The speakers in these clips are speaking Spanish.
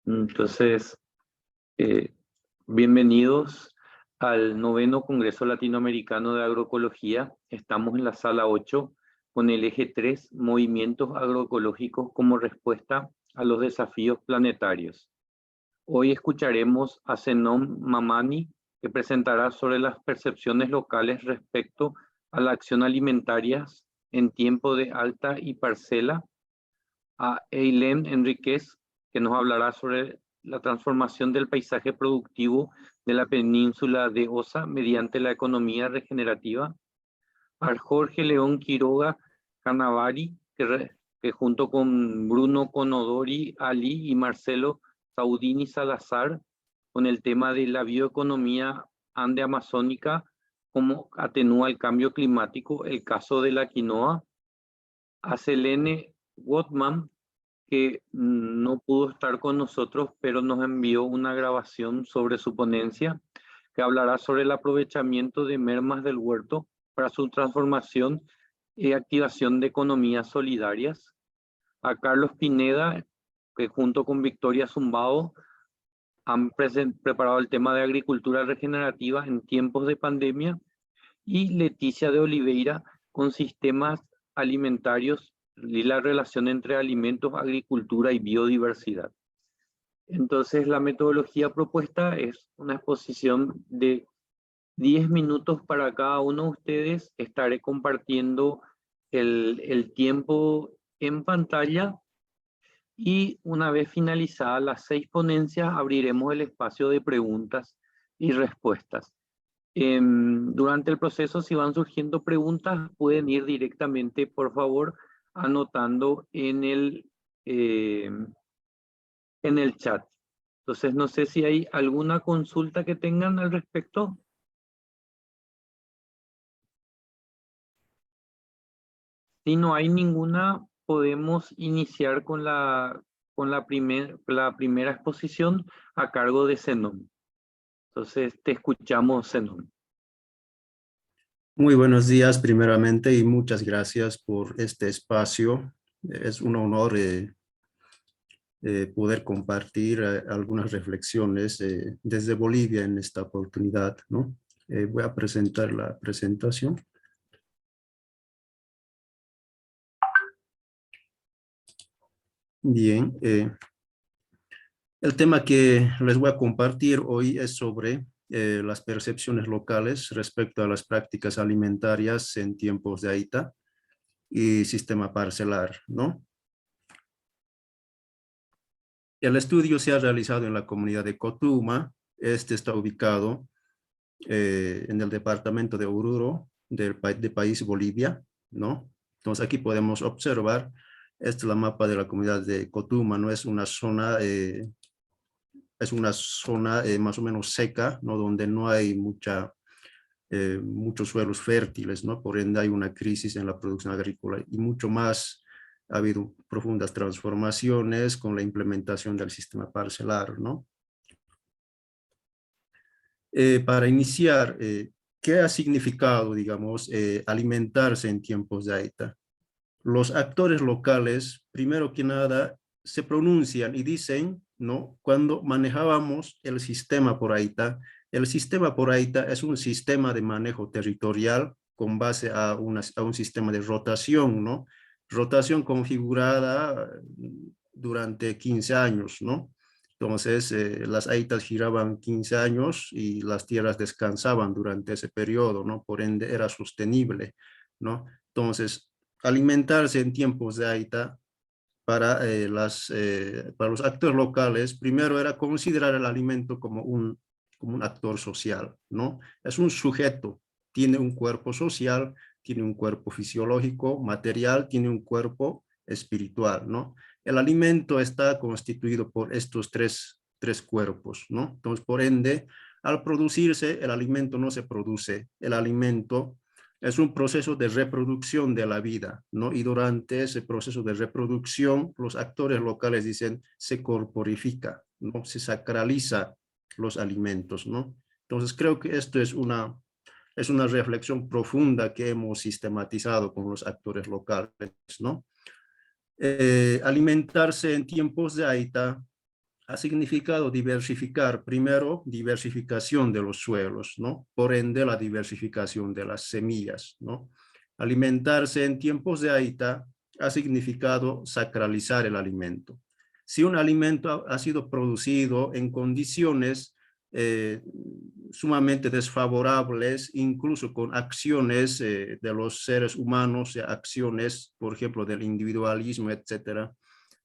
Entonces, eh, bienvenidos al noveno Congreso Latinoamericano de Agroecología. Estamos en la sala 8 con el eje 3, movimientos agroecológicos como respuesta a los desafíos planetarios. Hoy escucharemos a Zenon Mamani, que presentará sobre las percepciones locales respecto a la acción alimentaria en tiempo de alta y parcela, a Eileen Enríquez, que nos hablará sobre la transformación del paisaje productivo de la península de Osa mediante la economía regenerativa, a Jorge León Quiroga Canavari, que junto con Bruno Conodori Ali y Marcelo Saudini Salazar, con el tema de la bioeconomía ande-amazónica, cómo atenúa el cambio climático, el caso de la quinoa, a Selene Wotman, que no pudo estar con nosotros, pero nos envió una grabación sobre su ponencia, que hablará sobre el aprovechamiento de mermas del huerto para su transformación y activación de economías solidarias. A Carlos Pineda, que junto con Victoria Zumbao han preparado el tema de agricultura regenerativa en tiempos de pandemia, y Leticia de Oliveira con sistemas alimentarios y la relación entre alimentos, agricultura y biodiversidad. Entonces, la metodología propuesta es una exposición de 10 minutos para cada uno de ustedes. Estaré compartiendo el tiempo en pantalla y una vez finalizadas las 6 ponencias, abriremos el espacio de preguntas y respuestas. Durante el proceso, si van surgiendo preguntas, pueden ir directamente, por favor, anotando en el chat. Entonces, no sé si hay alguna consulta que tengan al respecto. Si no hay ninguna, podemos iniciar con la primera exposición a cargo de Zenon. Entonces, te escuchamos, Zenon. Muy buenos días, primeramente, y muchas gracias por este espacio. Es un honor poder compartir algunas reflexiones desde Bolivia en esta oportunidad, ¿no? Voy a presentar la presentación. Bien, el tema que les voy a compartir hoy es sobre las percepciones locales respecto a las prácticas alimentarias en tiempos de Aita y sistema parcelar, ¿no? El estudio se ha realizado en la comunidad de Cotuma. Este está ubicado en el departamento de Oruro del país Bolivia, ¿no? Entonces aquí podemos observar, esta es la mapa de la comunidad de Cotuma, ¿no? Es una zona más o menos seca, ¿no? Donde no hay muchos suelos fértiles, ¿no? Por ende hay una crisis en la producción agrícola y mucho más. Ha habido profundas transformaciones con la implementación del sistema parcelar, ¿no? Para iniciar, ¿qué ha significado, digamos, alimentarse en tiempos de Aita? Los actores locales, primero que nada, se pronuncian y dicen, ¿no? Cuando manejábamos el sistema por Aita, el sistema por Aita es un sistema de manejo territorial con base a un sistema de rotación, ¿no? Rotación configurada durante 15 años, ¿no? Entonces, las aitas giraban 15 años y las tierras descansaban durante ese periodo, ¿no? Por ende, era sostenible, ¿no? Entonces, alimentarse en tiempos de aita para los actores locales, primero era considerar el alimento como un actor social, ¿no? Es un sujeto, tiene un cuerpo social, tiene un cuerpo fisiológico, material, tiene un cuerpo espiritual, ¿no? El alimento está constituido por estos tres cuerpos, ¿no? Entonces, por ende, al producirse, el alimento no se produce, el alimento es un proceso de reproducción de la vida, ¿no? Y durante ese proceso de reproducción, los actores locales dicen, se corporifica, ¿no? Se sacraliza los alimentos, ¿no? Entonces, creo que esto es una reflexión profunda que hemos sistematizado con los actores locales, ¿no? Alimentarse en tiempos de Aita ha significado diversificar, primero, diversificación de los suelos, ¿no? Por ende, la diversificación de las semillas, ¿no? Alimentarse en tiempos de Aita ha significado sacralizar el alimento. Si un alimento ha sido producido en condiciones sumamente desfavorables, incluso con acciones de los seres humanos, acciones, por ejemplo, del individualismo, etcétera,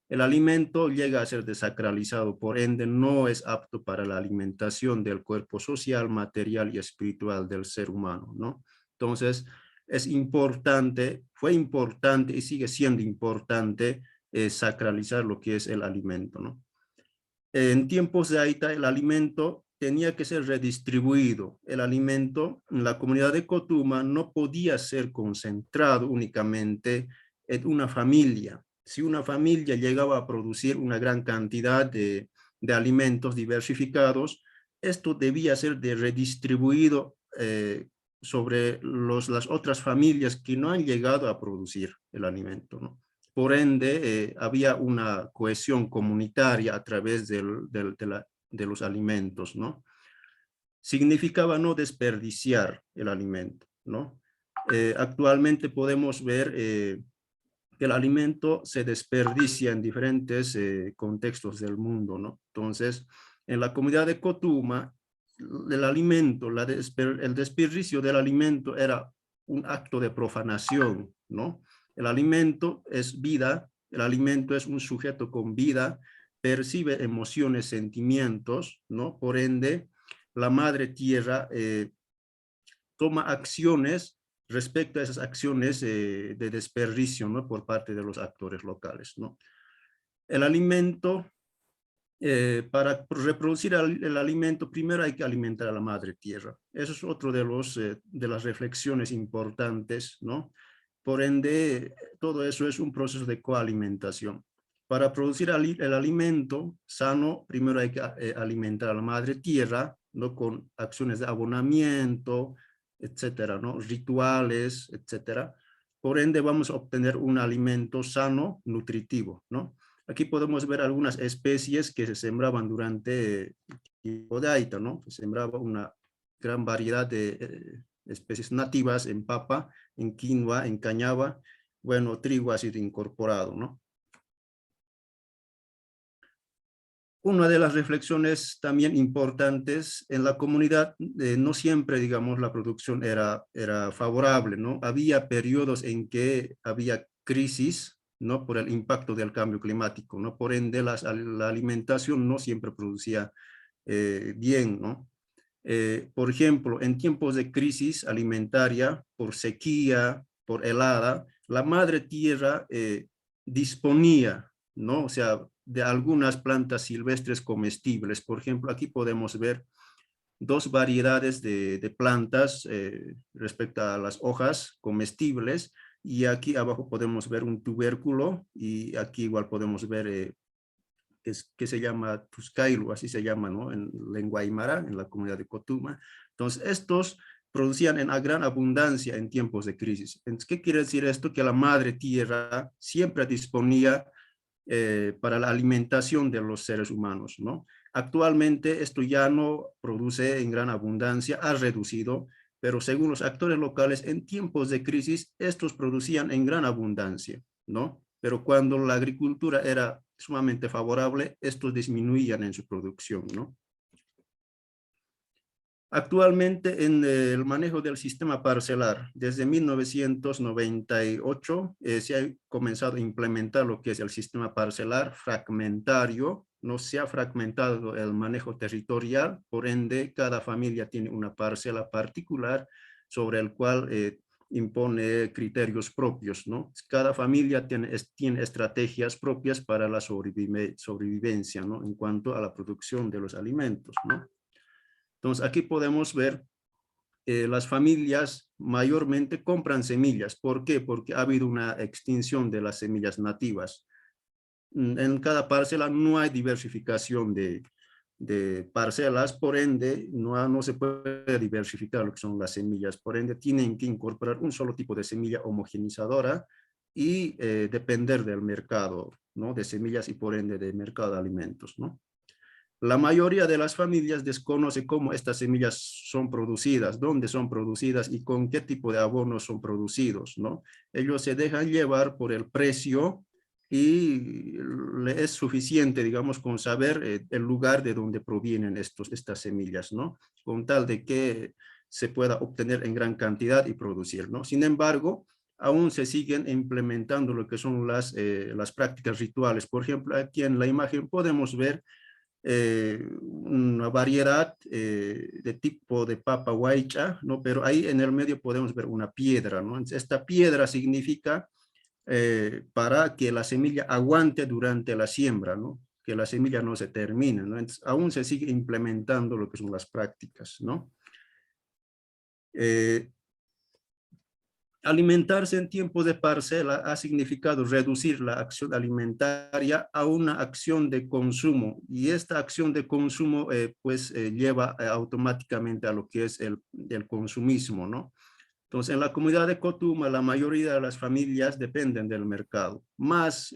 el alimento llega a ser desacralizado, por ende no es apto para la alimentación del cuerpo social, material y espiritual del ser humano, ¿no? Entonces, es importante, fue importante y sigue siendo importante sacralizar lo que es el alimento, ¿no? En tiempos de Aita, el alimento tenía que ser redistribuido. El alimento en la comunidad de Cotuma no podía ser concentrado únicamente en una familia. Si una familia llegaba a producir una gran cantidad de alimentos diversificados, esto debía ser redistribuido sobre las otras familias que no han llegado a producir el alimento, ¿no? Por ende, había una cohesión comunitaria a través de los alimentos, ¿no? Significaba no desperdiciar el alimento, ¿no? Actualmente podemos ver que el alimento se desperdicia en diferentes contextos del mundo, ¿no? Entonces, en la comunidad de Cotuma, el alimento, el desperdicio del alimento era un acto de profanación, ¿no? El alimento es vida, el alimento es un sujeto con vida, percibe emociones, sentimientos, ¿no? Por ende, la madre tierra toma acciones respecto a esas acciones de desperdicio, ¿no? Por parte de los actores locales, ¿no? El alimento, para reproducir el alimento, primero hay que alimentar a la madre tierra. Eso es otro de las reflexiones importantes, ¿no? Por ende, todo eso es un proceso de coalimentación. Para producir el alimento sano, primero hay que alimentar a la madre tierra, ¿no? Con acciones de abonamiento, etcétera, ¿no? Rituales, etcétera. Por ende, vamos a obtener un alimento sano, nutritivo, ¿no? Aquí podemos ver algunas especies que se sembraban durante el tiempo de Aita, ¿no? Se sembraba una gran variedad de especies nativas en papa, en quinoa, en cañaba. Bueno, trigo ha sido incorporado, ¿no? Una de las reflexiones también importantes en la comunidad, no siempre, digamos, la producción era favorable, ¿no? Había periodos en que había crisis, ¿no? Por el impacto del cambio climático, ¿no? Por ende, la alimentación no siempre producía bien, ¿no? Por ejemplo, en tiempos de crisis alimentaria, por sequía, por helada, la madre tierra disponía, ¿no? O sea, de algunas plantas silvestres comestibles. Por ejemplo, aquí podemos ver dos variedades de plantas respecto a las hojas comestibles, y aquí abajo podemos ver un tubérculo, y aquí igual podemos ver que se llama Tuscailu, así se llama, ¿no? En lengua aymara, en la comunidad de Cotuma. Entonces, estos producían en gran abundancia en tiempos de crisis. Entonces, ¿qué quiere decir esto? Que la madre tierra siempre disponía para la alimentación de los seres humanos, ¿no? Actualmente esto ya no produce en gran abundancia, ha reducido, pero según los actores locales, en tiempos de crisis, estos producían en gran abundancia, ¿no? Pero cuando la agricultura era sumamente favorable, estos disminuían en su producción, ¿no? Actualmente en el manejo del sistema parcelar, desde 1998 se ha comenzado a implementar lo que es el sistema parcelar fragmentario. No se ha fragmentado el manejo territorial, por ende cada familia tiene una parcela particular sobre el cual impone criterios propios, ¿no? Cada familia tiene estrategias propias para la sobrevivencia, ¿no? En cuanto a la producción de los alimentos, ¿no? Entonces, aquí podemos ver las familias mayormente compran semillas. ¿Por qué? Porque ha habido una extinción de las semillas nativas. En cada parcela no hay diversificación de parcelas, por ende no se puede diversificar lo que son las semillas. Por ende, tienen que incorporar un solo tipo de semilla homogenizadora y depender del mercado, ¿no? De semillas y por ende del mercado de alimentos, ¿no? La mayoría de las familias desconoce cómo estas semillas son producidas, dónde son producidas y con qué tipo de abonos son producidos, ¿no? Ellos se dejan llevar por el precio y le es suficiente, digamos, con saber el lugar de donde provienen estas semillas, ¿no? Con tal de que se pueda obtener en gran cantidad y producir, ¿no? Sin embargo, aún se siguen implementando lo que son las prácticas rituales. Por ejemplo, aquí en la imagen podemos ver una variedad de tipo de papa huaycha, ¿no? Pero ahí en el medio podemos ver una piedra, ¿no? Entonces, esta piedra significa para que la semilla aguante durante la siembra, ¿no? Que la semilla no se termine, ¿no? Entonces, aún se sigue implementando lo que son las prácticas, ¿no? Alimentarse en tiempos de parcela ha significado reducir la acción alimentaria a una acción de consumo, y esta acción de consumo lleva automáticamente a lo que es el consumismo, ¿no? Entonces, en la comunidad de Cotuma, la mayoría de las familias dependen del mercado, más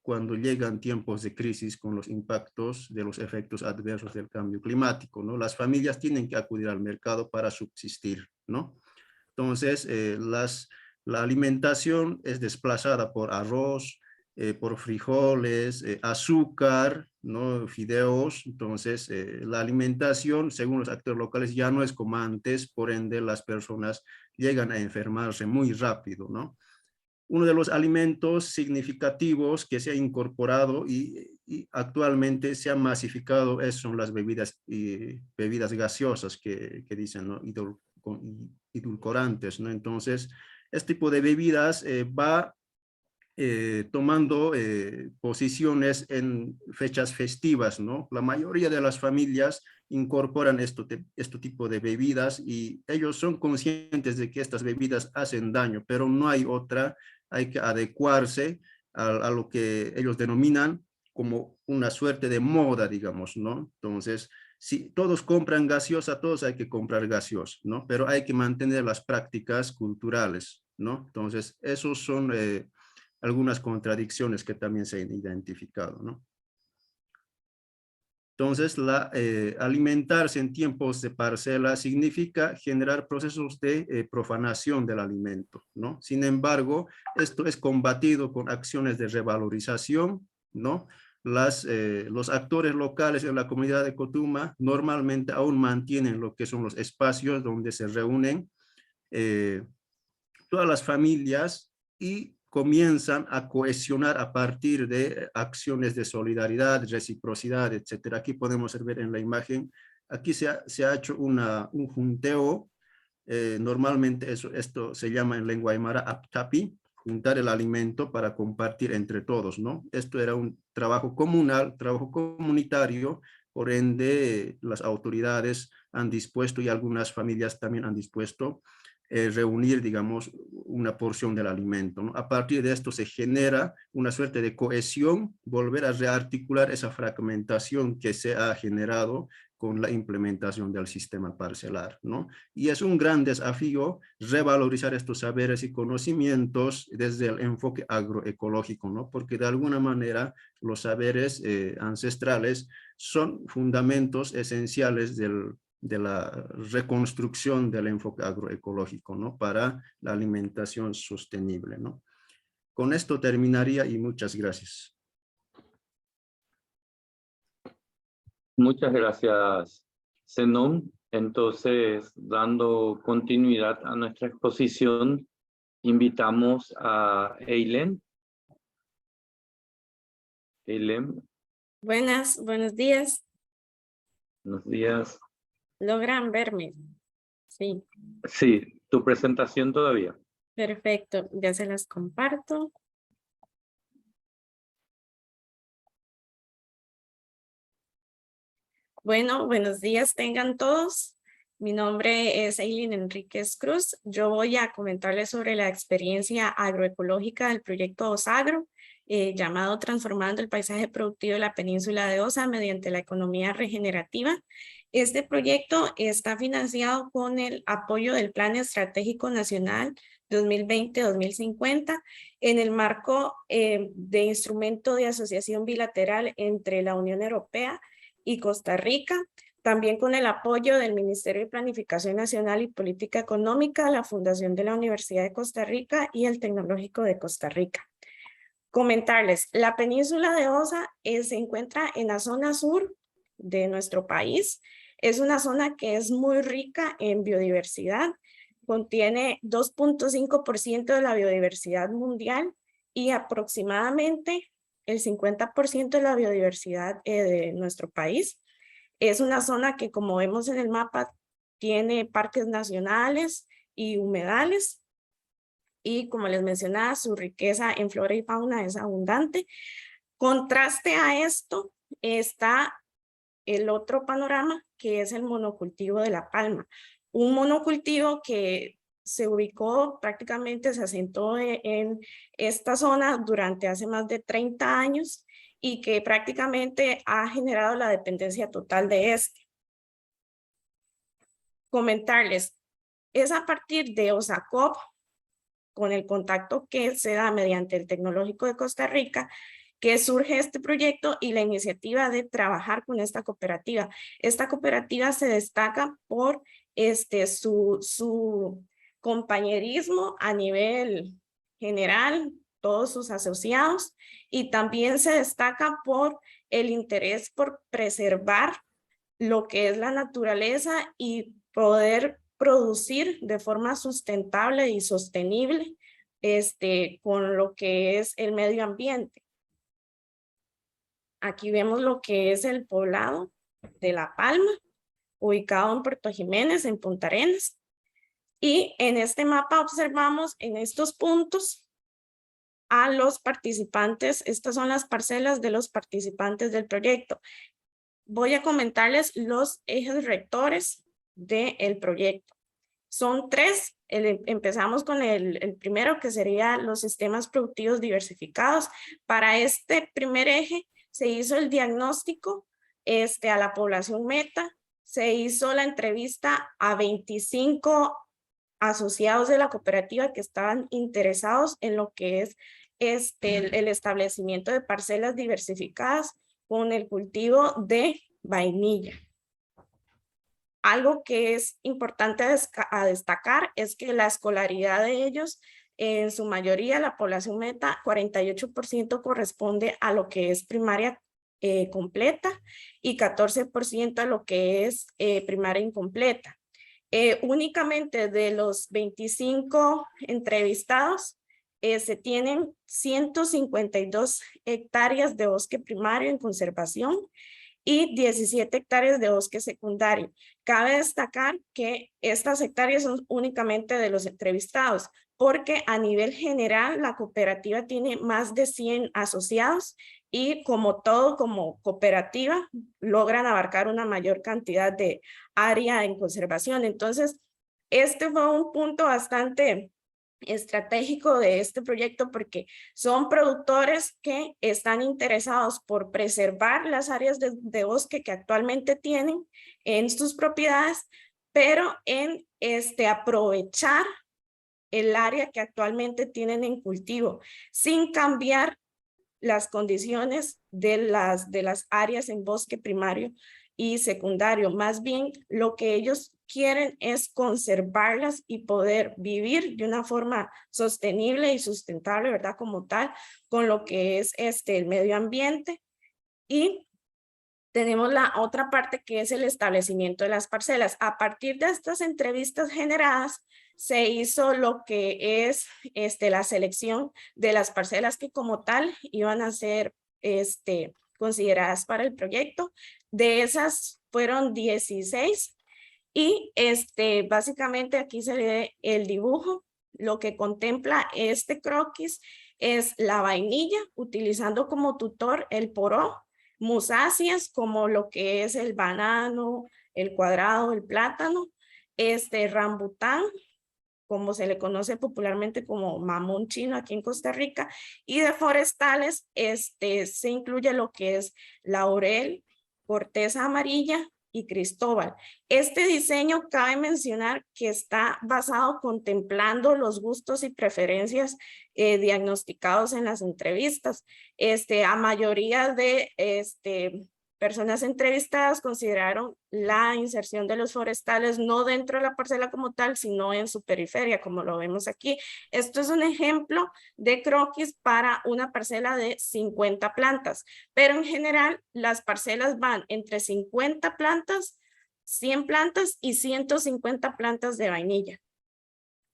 cuando llegan tiempos de crisis con los impactos de los efectos adversos del cambio climático, ¿no? Las familias tienen que acudir al mercado para subsistir, ¿no? Entonces, la alimentación es desplazada por arroz, por frijoles, azúcar, ¿no? Fideos. Entonces, la alimentación, según los actores locales, ya no es como antes, por ende las personas llegan a enfermarse muy rápido, ¿no? Uno de los alimentos significativos que se ha incorporado y actualmente se ha masificado son las bebidas gaseosas que dicen, ¿no? Edulcorantes, ¿no? Entonces, este tipo de bebidas va tomando posiciones en fechas festivas, ¿no? La mayoría de las familias incorporan este tipo de bebidas y ellos son conscientes de que estas bebidas hacen daño, pero no hay otra, hay que adecuarse a lo que ellos denominan como una suerte de moda, digamos, ¿no? Entonces, si todos compran gaseosa, todos hay que comprar gaseosa, ¿no? Pero hay que mantener las prácticas culturales, ¿no? Entonces, esos son algunas contradicciones que también se han identificado, ¿no? Entonces, alimentarse en tiempos de parcela significa generar procesos de profanación del alimento, ¿no? Sin embargo, esto es combatido con acciones de revalorización, ¿no? Los actores locales en la comunidad de Cotuma normalmente aún mantienen lo que son los espacios donde se reúnen todas las familias y comienzan a cohesionar a partir de acciones de solidaridad, reciprocidad, etcétera. Aquí podemos ver en la imagen, aquí se ha hecho un junteo, normalmente esto se llama en lengua aymara aptapi, juntar el alimento para compartir entre todos, ¿no? Esto era un trabajo comunal, trabajo comunitario, por ende las autoridades han dispuesto y algunas familias también han dispuesto reunir, digamos, una porción del alimento, ¿no? A partir de esto se genera una suerte de cohesión, volver a rearticular esa fragmentación que se ha generado con la implementación del sistema parcelar, ¿no? Y es un gran desafío revalorizar estos saberes y conocimientos desde el enfoque agroecológico, ¿no? Porque de alguna manera los saberes ancestrales son fundamentos esenciales de la reconstrucción del enfoque agroecológico, ¿no? Para la alimentación sostenible, ¿no? Con esto terminaría y muchas gracias. Muchas gracias, Zenón. Entonces, dando continuidad a nuestra exposición, invitamos a Eileen. Eileen, Buenos días. buenos días. ¿Logran verme? Sí, Sí, tu presentación todavía. perfecto. Ya se las comparto. Bueno, buenos días tengan todos. Mi nombre es Eileen Enríquez Cruz. Yo voy a comentarles sobre la experiencia agroecológica del proyecto OSAGRO, llamado Transformando el Paisaje Productivo de la Península de Osa mediante la economía regenerativa. Este proyecto está financiado con el apoyo del Plan Estratégico Nacional 2020-2050 en el marco de instrumento de asociación bilateral entre la Unión Europea y Costa Rica, también con el apoyo del Ministerio de Planificación Nacional y Política Económica, la Fundación de la Universidad de Costa Rica y el Tecnológico de Costa Rica. Comentarles, la península de Osa se encuentra en la zona sur de nuestro país. Es una zona que es muy rica en biodiversidad, contiene 2.5% de la biodiversidad mundial y aproximadamente el 50% de la biodiversidad de nuestro país. Es una zona que, como vemos en el mapa, tiene parques nacionales y humedales. Y como les mencionaba, su riqueza en flora y fauna es abundante. Contraste a esto está el otro panorama, que es el monocultivo de la palma. Un monocultivo que se ubicó, prácticamente se asentó en esta zona durante hace más de 30 años y que prácticamente ha generado la dependencia total de este. Comentarles, es a partir de OSACOP, con el contacto que se da mediante el Tecnológico de Costa Rica, que surge este proyecto y la iniciativa de trabajar con esta cooperativa. Esta cooperativa se destaca por su compañerismo a nivel general, todos sus asociados, y también se destaca por el interés por preservar lo que es la naturaleza y poder producir de forma sustentable y sostenible con lo que es el medio ambiente. Aquí vemos lo que es el poblado de La Palma, ubicado en Puerto Jiménez, en Punta Arenas. Y en este mapa observamos en estos puntos a los participantes. Estas son las parcelas de los participantes del proyecto. Voy a comentarles los ejes rectores del proyecto. Son tres. Empezamos con el primero, que sería los sistemas productivos diversificados. Para este primer eje se hizo el diagnóstico a la población meta, se hizo la entrevista a 25 asociados de la cooperativa que estaban interesados en lo que es el establecimiento de parcelas diversificadas con el cultivo de vainilla. Algo que es importante a destacar es que la escolaridad de ellos, en su mayoría, la población meta, 48% corresponde a lo que es primaria completa y 14% a lo que es primaria incompleta. Únicamente de los 25 entrevistados, se tienen 152 hectáreas de bosque primario en conservación y 17 hectáreas de bosque secundario. Cabe destacar que estas hectáreas son únicamente de los entrevistados, porque a nivel general la cooperativa tiene más de 100 asociados y como cooperativa logran abarcar una mayor cantidad de área en conservación. Entonces, este fue un punto bastante estratégico de este proyecto porque son productores que están interesados por preservar las áreas de bosque que actualmente tienen en sus propiedades, pero en aprovechar el área que actualmente tienen en cultivo sin cambiar las condiciones de las áreas en bosque primario y secundario. Más bien lo que ellos quieren es conservarlas y poder vivir de una forma sostenible y sustentable, ¿verdad? Como tal, con lo que es el medio ambiente. Y tenemos la otra parte que es el establecimiento de las parcelas. A partir de estas entrevistas generadas, se hizo lo que es la selección de las parcelas que como tal iban a ser consideradas para el proyecto. De esas fueron 16 y básicamente aquí se ve el dibujo. Lo que contempla este croquis es la vainilla, utilizando como tutor el poró, musáceas como lo que es el banano, el cuadrado, el plátano, rambután, como se le conoce popularmente como mamón chino aquí en Costa Rica, y de forestales se incluye lo que es laurel, corteza amarilla y cristóbal. Este diseño cabe mencionar que está basado contemplando los gustos y preferencias diagnosticados en las entrevistas. A mayoría de personas entrevistadas consideraron la inserción de los forestales no dentro de la parcela como tal, sino en su periferia, como lo vemos aquí. Esto es un ejemplo de croquis para una parcela de 50 plantas, pero en general las parcelas van entre 50 plantas, 100 plantas y 150 plantas de vainilla.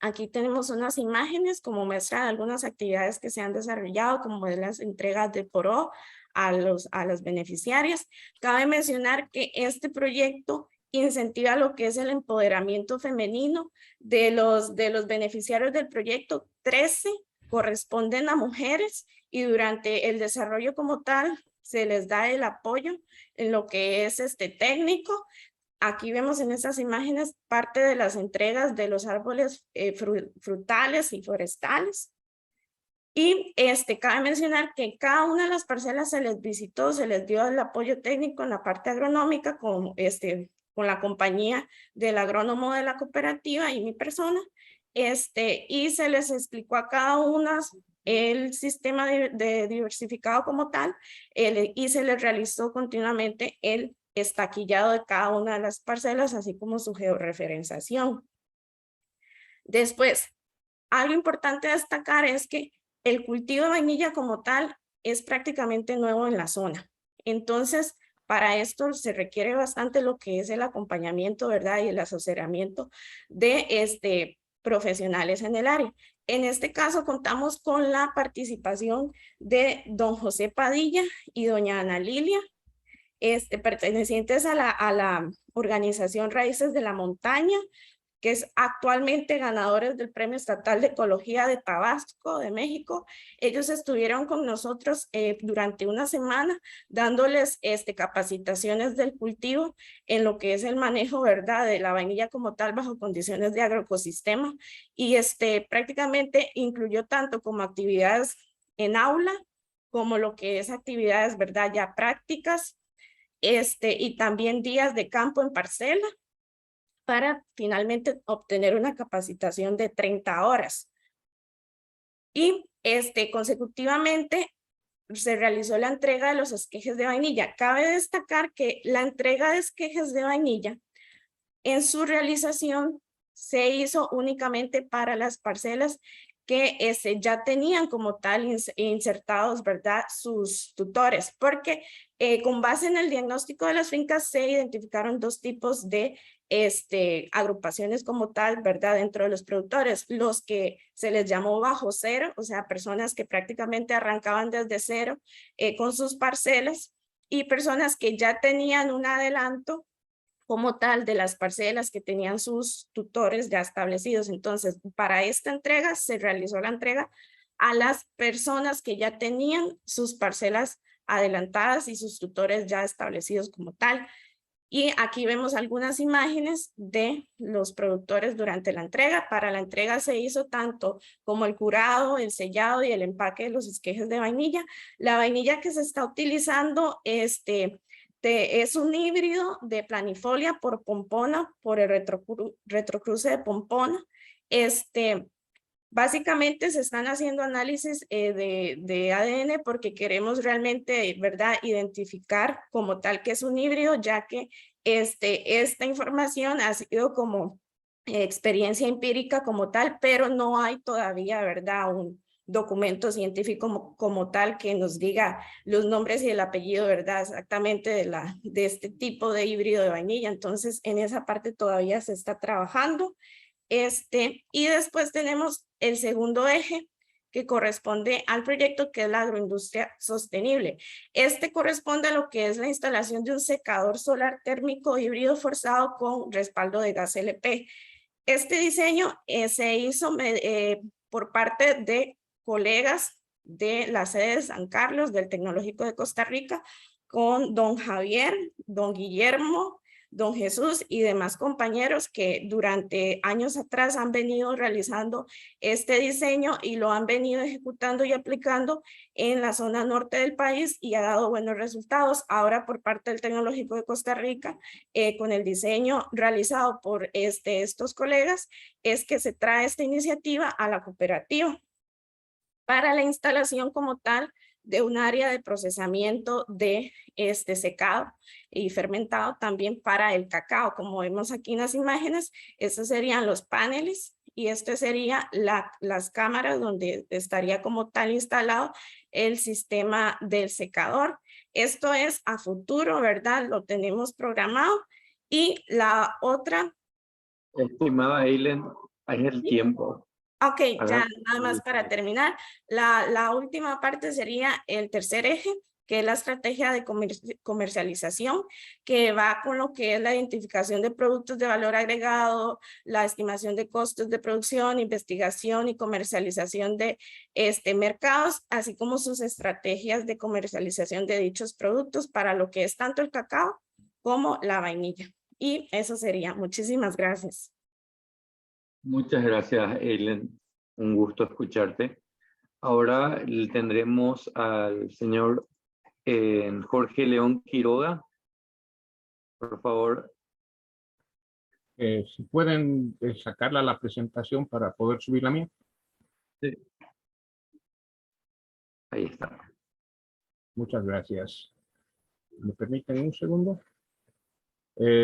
Aquí tenemos unas imágenes como muestra algunas actividades que se han desarrollado, como de las entregas de poró a los beneficiarios. Cabe mencionar que este proyecto incentiva lo que es el empoderamiento femenino de los beneficiarios del proyecto. 13 corresponden a mujeres y durante el desarrollo como tal se les da el apoyo en lo que es técnico. Aquí vemos en estas imágenes parte de las entregas de los árboles frutales y forestales. Y cabe mencionar que cada una de las parcelas se les visitó, se les dio el apoyo técnico en la parte agronómica con la compañía del agrónomo de la cooperativa y mi persona. Y se les explicó a cada una el sistema de diversificado como tal y se les realizó continuamente el estaquillado de cada una de las parcelas, así como su georreferenciación. Después, algo importante a destacar es que el cultivo de vainilla como tal es prácticamente nuevo en la zona. Entonces, para esto se requiere bastante lo que es el acompañamiento, ¿verdad? Y el asesoramiento de profesionales en el área. En este caso contamos con la participación de don José Padilla y doña Ana Lilia, pertenecientes a la organización Raíces de la Montaña, que es actualmente ganadores del Premio Estatal de Ecología de Tabasco, de México. Ellos estuvieron con nosotros durante una semana dándoles capacitaciones del cultivo en lo que es el manejo, ¿verdad?, de la vainilla como tal bajo condiciones de agroecosistema, y prácticamente incluyó tanto como actividades en aula como lo que es actividades, ¿verdad?, ya prácticas, y también días de campo en parcela, para finalmente obtener una capacitación de 30 horas. Y consecutivamente se realizó la entrega de los esquejes de vainilla. Cabe destacar que la entrega de esquejes de vainilla en su realización se hizo únicamente para las parcelas que ya tenían como tal insertados, ¿verdad?, sus tutores, porque con base en el diagnóstico de las fincas se identificaron dos tipos de agrupaciones como tal, ¿verdad?, dentro de los productores: los que se les llamó bajo cero, o sea, personas que prácticamente arrancaban desde cero con sus parcelas, y personas que ya tenían un adelanto como tal de las parcelas que tenían sus tutores ya establecidos. Entonces, para esta entrega se realizó la entrega a las personas que ya tenían sus parcelas adelantadas y sus tutores ya establecidos como tal. Y aquí vemos algunas imágenes de los productores durante la entrega. Para la entrega se hizo tanto como el curado, el sellado y el empaque de los esquejes de vainilla. La vainilla que se está utilizando es un híbrido de planifolia por pompona, por el retrocruce de pompona. Básicamente se están haciendo análisis de ADN porque queremos realmente, ¿verdad?, identificar como tal que es un híbrido, ya que esta información ha sido como experiencia empírica como tal, pero no hay todavía, ¿verdad?, un documento científico como tal que nos diga los nombres y el apellido, ¿verdad?, exactamente de este tipo de híbrido de vainilla. Entonces, en esa parte todavía se está trabajando. Y después tenemos el segundo eje que corresponde al proyecto, que es la agroindustria sostenible. Corresponde a lo que es la instalación de un secador solar térmico híbrido forzado con respaldo de gas LP. Este diseño se hizo por parte de colegas de la sede de San Carlos del Tecnológico de Costa Rica, con don Javier, don Guillermo, don Jesús y demás compañeros que durante años atrás han venido realizando este diseño y lo han venido ejecutando y aplicando en la zona norte del país, y ha dado buenos resultados. Ahora, por parte del Tecnológico de Costa Rica, con el diseño realizado por estos colegas, es que se trae esta iniciativa a la cooperativa para la instalación como tal de un área de procesamiento de secado y fermentado también para el cacao. Como vemos aquí en las imágenes, estos serían los paneles y este sería las cámaras donde estaría como tal instalado el sistema del secador. Esto es a futuro, ¿verdad? Lo tenemos programado. Y la otra... Estimada Eileen, es el tiempo. Ok, ya Haga- nada más para terminar. La última parte sería el tercer eje, que es la estrategia de comercialización, que va con lo que es la identificación de productos de valor agregado, la estimación de costos de producción, investigación y comercialización de mercados, así como sus estrategias de comercialización de dichos productos para lo que es tanto el cacao como la vainilla. Y eso sería. Muchísimas gracias. Muchas gracias, Eileen. Un gusto escucharte. Ahora tendremos al señor Jorge León Quiroga. Por favor. Si pueden sacarla la presentación para poder subir la mía. Sí. Ahí está. Muchas gracias. ¿Me permiten un segundo?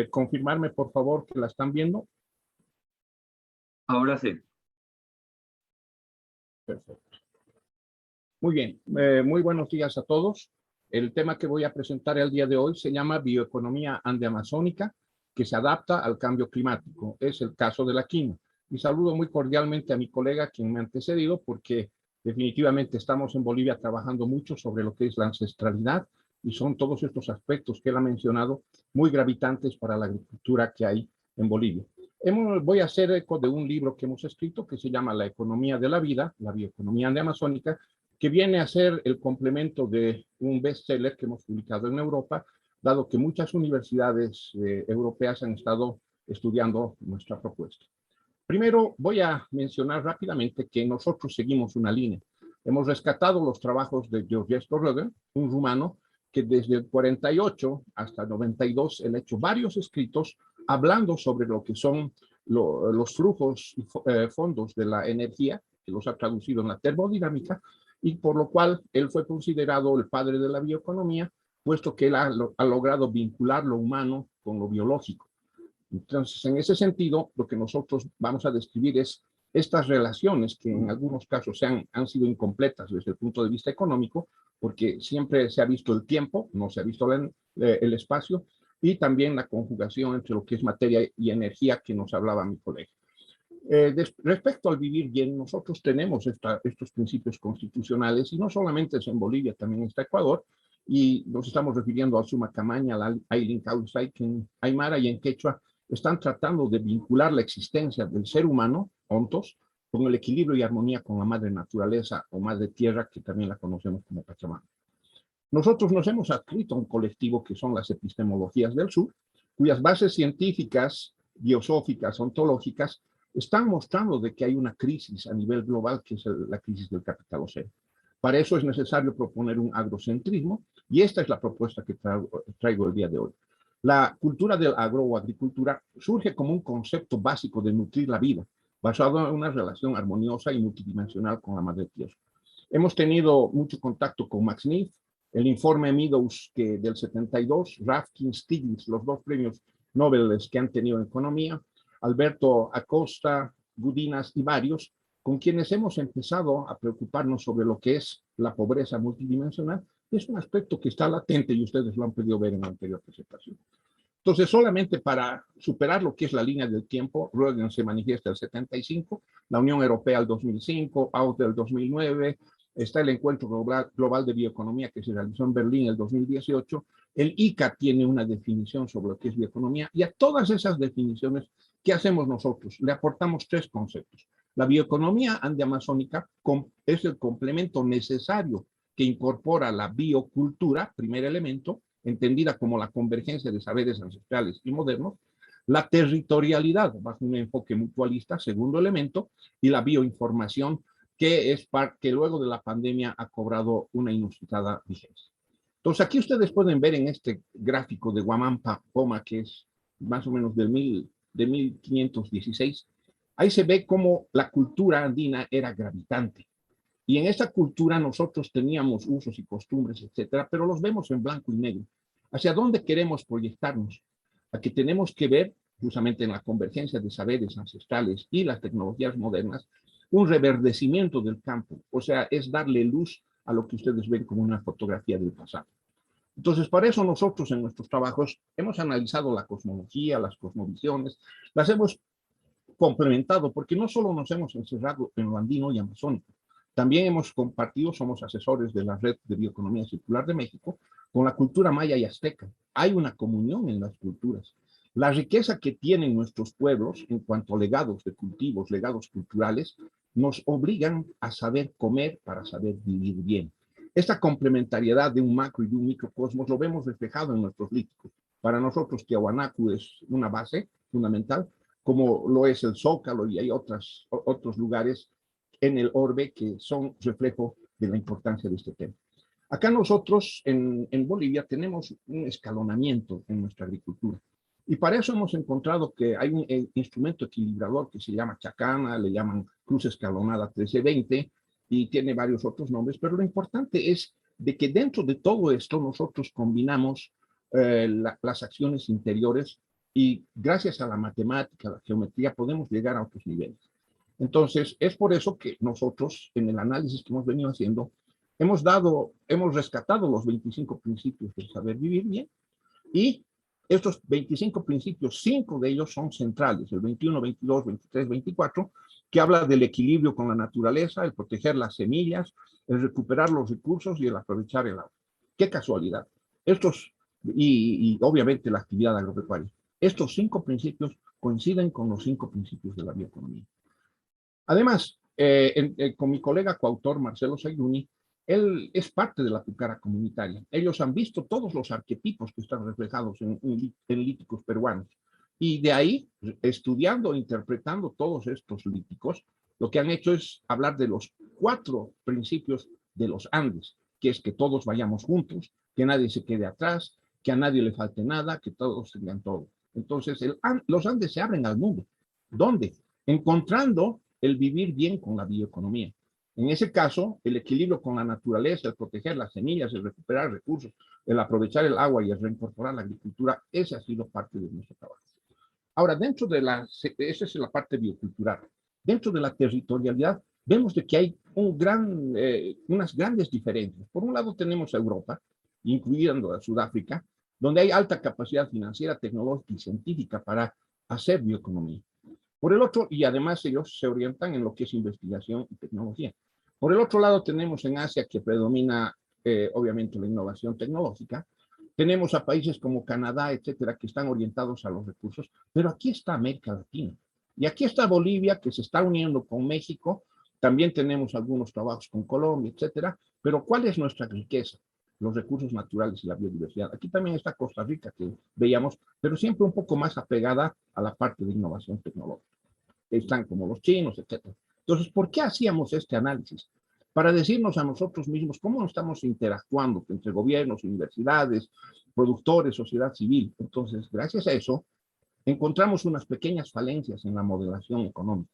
Confirmarme, por favor, que la están viendo. Ahora sí. Perfecto. Muy bien. Muy buenos días a todos. El tema que voy a presentar el día de hoy se llama Bioeconomía Andeamazónica, que se adapta al cambio climático. Es el caso de la quinoa. Y saludo muy cordialmente a mi colega, quien me ha antecedido, porque definitivamente estamos en Bolivia trabajando mucho sobre lo que es la ancestralidad y son todos estos aspectos que él ha mencionado muy gravitantes para la agricultura que hay en Bolivia. Voy a hacer eco de un libro que hemos escrito que se llama La economía de la vida, la bioeconomía andeamazónica, que viene a ser el complemento de un bestseller que hemos publicado en Europa, dado que muchas universidades europeas han estado estudiando nuestra propuesta. Primero, voy a mencionar rápidamente que nosotros seguimos una línea. Hemos rescatado los trabajos de Georges Torregen, un rumano que desde el 48 hasta el 92 ha hecho varios escritos hablando sobre lo que son los flujos y fondos de la energía, que los ha traducido en la termodinámica, y por lo cual él fue considerado el padre de la bioeconomía, puesto que él ha logrado vincular lo humano con lo biológico. Entonces, en ese sentido, lo que nosotros vamos a describir es estas relaciones que en algunos casos han sido incompletas desde el punto de vista económico, porque siempre se ha visto el tiempo, no se ha visto el espacio, y también la conjugación entre lo que es materia y energía que nos hablaba mi colega. Respecto al vivir bien, nosotros tenemos estos principios constitucionales, y no solamente es en Bolivia, también está Ecuador, y nos estamos refiriendo al Suma Camaña, al Aylin Causay, que en Aymara y en Quechua están tratando de vincular la existencia del ser humano, ontos, con el equilibrio y armonía con la madre naturaleza o madre tierra, que también la conocemos como Pachamama. Nosotros nos hemos adscrito a un colectivo que son las epistemologías del sur, cuyas bases científicas, biosóficas, ontológicas, están mostrando de que hay una crisis a nivel global, que es la crisis del capitaloceno. Para eso es necesario proponer un agrocentrismo, y esta es la propuesta que traigo el día de hoy. La cultura del agro o agricultura surge como un concepto básico de nutrir la vida, basado en una relación armoniosa y multidimensional con la madre tierra. Hemos tenido mucho contacto con Max Neef, el informe Meadows que del 72, Rafkin, Stiglitz, los dos premios Nobel que han tenido en economía, Alberto Acosta, Gudinas y varios, con quienes hemos empezado a preocuparnos sobre lo que es la pobreza multidimensional. Es un aspecto que está latente y ustedes lo han podido ver en la anterior presentación. Entonces, solamente para superar lo que es la línea del tiempo, Rögen se manifiesta el 75, la Unión Europea el 2005, AUT el 2009, está el Encuentro Global de Bioeconomía que se realizó en Berlín el 2018, el ICA tiene una definición sobre lo que es bioeconomía, y a todas esas definiciones, ¿qué hacemos nosotros? Le aportamos tres conceptos. La bioeconomía andeamazónica es el complemento necesario que incorpora la biocultura, primer elemento, entendida como la convergencia de saberes ancestrales y modernos, la territorialidad, bajo un enfoque mutualista, segundo elemento, y la bioinformación, que luego de la pandemia ha cobrado una inusitada vigencia. Entonces, aquí ustedes pueden ver en este gráfico de Huamampa Poma, que es más o menos de 1516, ahí se ve cómo la cultura andina era gravitante. Y en esta cultura nosotros teníamos usos y costumbres, etcétera, pero los vemos en blanco y negro. ¿Hacia dónde queremos proyectarnos? A que tenemos que ver, justamente en la convergencia de saberes ancestrales y las tecnologías modernas, un reverdecimiento del campo. O sea, es darle luz a lo que ustedes ven como una fotografía del pasado. Entonces, para eso nosotros en nuestros trabajos hemos analizado la cosmología, las cosmovisiones, las hemos complementado, porque no solo nos hemos encerrado en lo andino y amazónico, también hemos compartido, somos asesores de la Red de Bioeconomía Circular de México, con la cultura maya y azteca. Hay una comunión en las culturas. La riqueza que tienen nuestros pueblos en cuanto a legados de cultivos, legados culturales, nos obligan a saber comer para saber vivir bien. Esta complementariedad de un macro y de un microcosmos lo vemos reflejado en nuestros líticos. Para nosotros, Tiahuanacu es una base fundamental, como lo es el Zócalo, y hay otros lugares en el orbe que son reflejo de la importancia de este tema. Acá nosotros en Bolivia tenemos un escalonamiento en nuestra agricultura. Y para eso hemos encontrado que hay un instrumento equilibrador que se llama chacana, le llaman cruz escalonada 1320, y tiene varios otros nombres, pero lo importante es de que dentro de todo esto nosotros combinamos las acciones interiores y gracias a la matemática, la geometría, podemos llegar a otros niveles. Entonces, es por eso que nosotros, en el análisis que hemos venido haciendo, hemos rescatado los 25 principios del saber vivir bien, y estos 25 principios, 5 de ellos son centrales, el 21, 22, 23, 24, que habla del equilibrio con la naturaleza, el proteger las semillas, el recuperar los recursos y el aprovechar el agua. ¡Qué casualidad! Y obviamente la actividad agropecuaria. Estos 5 principios coinciden con los 5 principios de la bioeconomía. Además, con mi colega coautor Marcelo Sayuni, él es parte de la Pucara comunitaria. Ellos han visto todos los arquetipos que están reflejados en líticos peruanos. Y de ahí, estudiando e interpretando todos estos líticos, lo que han hecho es hablar de los 4 principios de los Andes, que es que todos vayamos juntos, que nadie se quede atrás, que a nadie le falte nada, que todos tengan todo. Entonces, los Andes se abren al mundo. ¿Dónde? Encontrando el vivir bien con la bioeconomía. En ese caso, el equilibrio con la naturaleza, el proteger las semillas, el recuperar recursos, el aprovechar el agua y el reincorporar la agricultura, ese ha sido parte de nuestro trabajo. Ahora, esa es la parte biocultural. Dentro de la territorialidad, vemos de que hay unas grandes diferencias. Por un lado tenemos a Europa, incluyendo a Sudáfrica, donde hay alta capacidad financiera, tecnológica y científica para hacer bioeconomía. Por el otro, y además ellos se orientan en lo que es investigación y tecnología. Por el otro lado tenemos en Asia, que predomina obviamente la innovación tecnológica. Tenemos a países como Canadá, etcétera, que están orientados a los recursos, pero aquí está América Latina. Y aquí está Bolivia, que se está uniendo con México. También tenemos algunos trabajos con Colombia, etcétera. Pero ¿cuál es nuestra riqueza? Los recursos naturales y la biodiversidad. Aquí también está Costa Rica, que veíamos, pero siempre un poco más apegada a la parte de innovación tecnológica. Están como los chinos, etcétera. Entonces, ¿por qué hacíamos este análisis? Para decirnos a nosotros mismos cómo estamos interactuando entre gobiernos, universidades, productores, sociedad civil. Entonces, gracias a eso, encontramos unas pequeñas falencias en la modelación económica.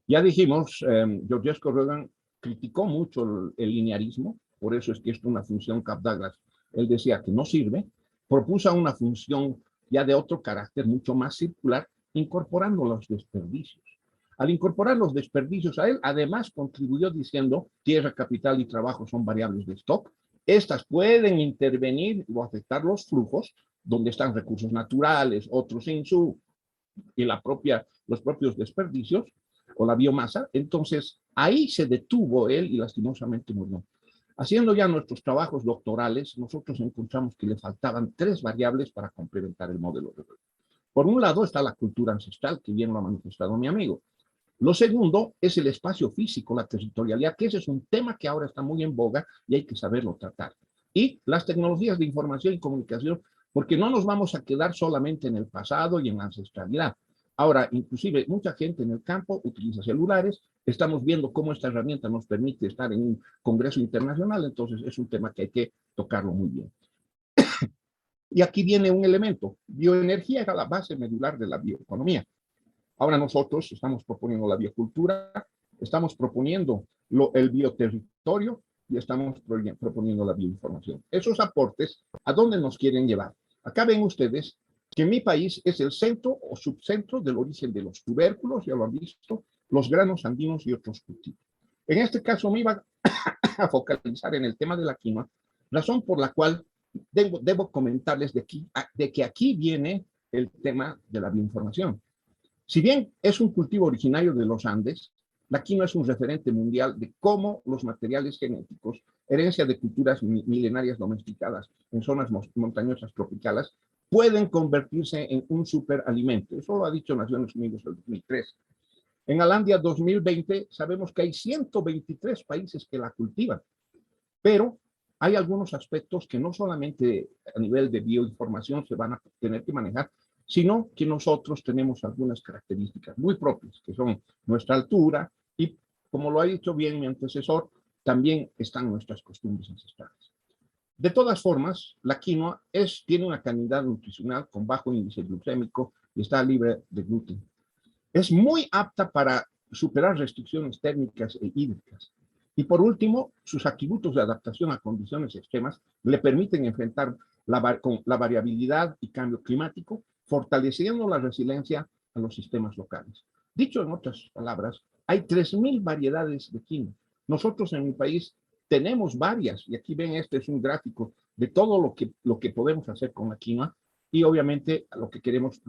Ya dijimos, Georgescu Roegen criticó mucho el linearismo, por eso es que es una función Capdaglas. Él decía que no sirve, propuso una función ya de otro carácter, mucho más circular, incorporando los desperdicios. Al incorporar los desperdicios a él, además contribuyó diciendo, tierra, capital y trabajo son variables de stock. Estas pueden intervenir o afectar los flujos, donde están recursos naturales, otros insumos y los propios desperdicios o la biomasa. Entonces, ahí se detuvo él y lastimosamente murió. Haciendo ya nuestros trabajos doctorales, nosotros encontramos que le faltaban 3 variables para complementar el modelo de Roegen. Por un lado está la cultura ancestral, que bien lo ha manifestado mi amigo. Lo segundo es el espacio físico, la territorialidad, que ese es un tema que ahora está muy en boga y hay que saberlo tratar. Y las tecnologías de información y comunicación, porque no nos vamos a quedar solamente en el pasado y en la ancestralidad. Ahora, inclusive, mucha gente en el campo utiliza celulares. Estamos viendo cómo esta herramienta nos permite estar en un congreso internacional, entonces es un tema que hay que tocarlo muy bien. Y aquí viene un elemento. Bioenergía era la base medular de la bioeconomía. Ahora nosotros estamos proponiendo la biocultura, estamos proponiendo el bioterritorio y estamos proponiendo la bioinformación. Esos aportes, ¿a dónde nos quieren llevar? Acá ven ustedes que mi país es el centro o subcentro del origen de los tubérculos, ya lo han visto, los granos andinos y otros cultivos. En este caso me iba a focalizar en el tema de la quinoa, razón por la cual debo comentarles de que aquí viene el tema de la bioinformación. Si bien es un cultivo originario de los Andes, la quinoa es un referente mundial de cómo los materiales genéticos, herencia de culturas milenarias domesticadas en zonas montañosas tropicales, pueden convertirse en un superalimento. Eso lo ha dicho Naciones Unidas en el 2003. En Alandia 2020 sabemos que hay 123 países que la cultivan, pero hay algunos aspectos que no solamente a nivel de bioinformación se van a tener que manejar, sino que nosotros tenemos algunas características muy propias, que son nuestra altura y, como lo ha dicho bien mi antecesor, también están nuestras costumbres ancestrales. De todas formas, la quinoa tiene una calidad nutricional con bajo índice glucémico y está libre de gluten. Es muy apta para superar restricciones térmicas e hídricas. Y por último, sus atributos de adaptación a condiciones extremas le permiten enfrentar con la variabilidad y cambio climático, fortaleciendo la resiliencia a los sistemas locales. Dicho en otras palabras, hay 3.000 variedades de quinoa. Nosotros en mi país tenemos varias, y aquí ven, este es un gráfico de todo lo que podemos hacer con la quinoa, y obviamente a lo que queremos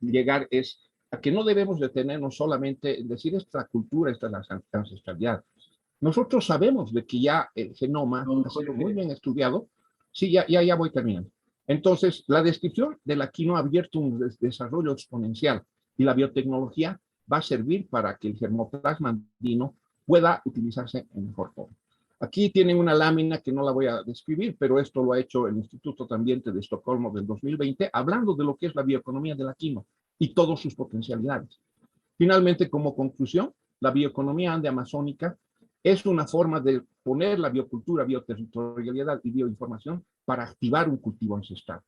llegar es a que no debemos detenernos solamente en decir esta cultura, esta es la ancestralidad. Nosotros sabemos de que ya el genoma ha sido muy bien estudiado. Sí, ya voy terminando. Entonces, la descripción de la quinoa ha abierto un desarrollo exponencial y la biotecnología va a servir para que el germoplasma andino pueda utilizarse en mejor forma. Aquí tienen una lámina que no la voy a describir, pero esto lo ha hecho el Instituto Ambiente de Estocolmo del 2020, hablando de lo que es la bioeconomía de la quinoa y todas sus potencialidades. Finalmente, como conclusión, la bioeconomía andeamazónica es una forma de poner la biocultura, bioterritorialidad y bioinformación para activar un cultivo ancestral.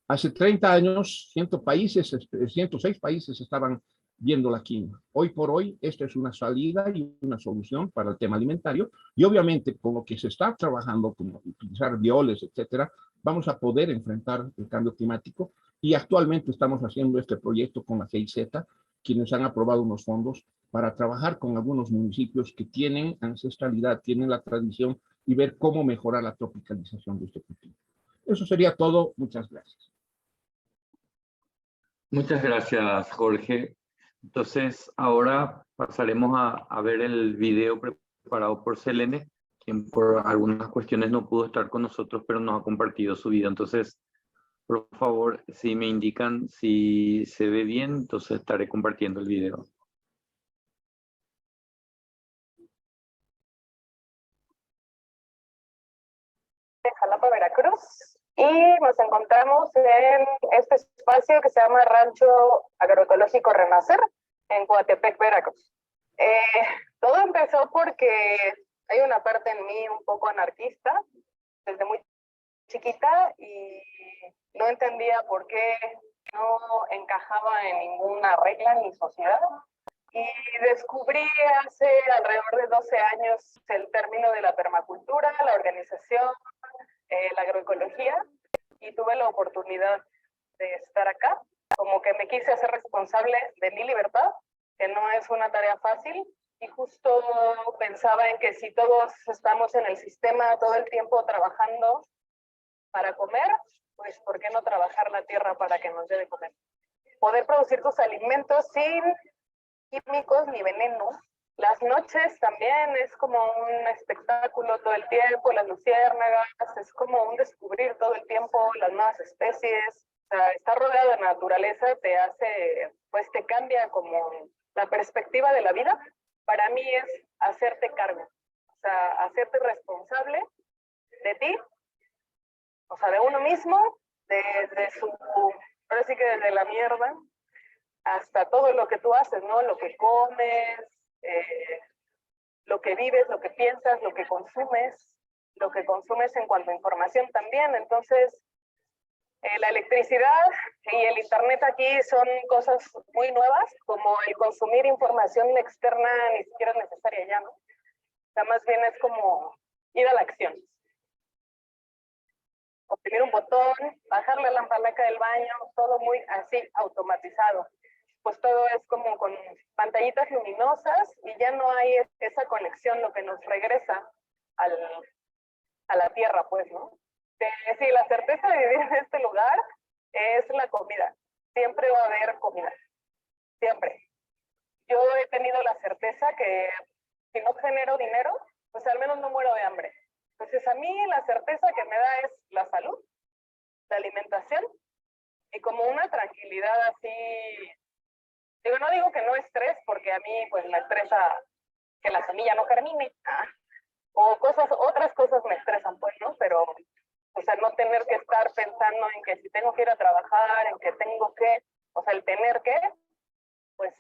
Hace 30 años, 106 países estaban viendo la quinoa. Hoy por hoy, esta es una salida y una solución para el tema alimentario. Y obviamente, con lo que se está trabajando, como utilizar violes, etcétera, vamos a poder enfrentar el cambio climático. Y actualmente estamos haciendo este proyecto con la GIZ, quienes han aprobado unos fondos para trabajar con algunos municipios que tienen ancestralidad, tienen la tradición y ver cómo mejorar la tropicalización de este cultivo. Eso sería todo. Muchas gracias. Muchas gracias, Jorge. Entonces, ahora pasaremos a ver el video preparado por Selene, quien por algunas cuestiones no pudo estar con nosotros, pero nos ha compartido su video. Entonces, por favor, si me indican si se ve bien, entonces estaré compartiendo el video. Jalapa, Veracruz, y nos encontramos en este espacio que se llama Rancho Agroecológico Renacer, en Coatepec, Veracruz. Todo empezó porque hay una parte en mí un poco anarquista, desde muy chiquita, y no entendía por qué no encajaba en ninguna regla ni sociedad. Y descubrí hace alrededor de 12 años el término de la permacultura, la organización, la agroecología, y tuve la oportunidad de estar acá. Como que me quise hacer responsable de mi libertad, que no es una tarea fácil, y justo pensaba en que si todos estamos en el sistema todo el tiempo trabajando para comer, pues ¿por qué no trabajar la tierra para que nos dé de comer? Poder producir tus alimentos sin químicos ni veneno. Las noches también es como un espectáculo todo el tiempo, las luciérnagas, es como un descubrir todo el tiempo las nuevas especies. O sea, estar rodeado de naturaleza te hace, pues te cambia como la perspectiva de la vida. Para mí es hacerte cargo, o sea, hacerte responsable de ti, o sea, de uno mismo, de su, ahora sí que desde la mierda, hasta todo lo que tú haces, ¿no? Lo que comes, lo que vives, lo que piensas, lo que consumes en cuanto a información también. Entonces, la electricidad y el internet aquí son cosas muy nuevas, como el consumir información externa ni siquiera es necesaria ya, ¿no? sea, más bien es como ir a la acción. Oprimir un botón, bajarle la palanca del baño, todo muy así, automatizado. Pues todo es como con pantallitas luminosas y ya no hay esa conexión, lo que nos regresa a la tierra, pues, ¿no? Sí, la certeza de vivir en este lugar es la comida. Siempre va a haber comida. Siempre. Yo he tenido la certeza que si no genero dinero, pues al menos no muero de hambre. Entonces a mí la certeza que me da es la salud, la alimentación y como una tranquilidad así. Digo, no digo que no estrés, porque a mí pues me estresa que la semilla no germine, o otras cosas me estresan, pues, ¿no? Pero, o sea, no tener que estar pensando en que si tengo que ir a trabajar, en que tengo que, o sea, el tener que, pues,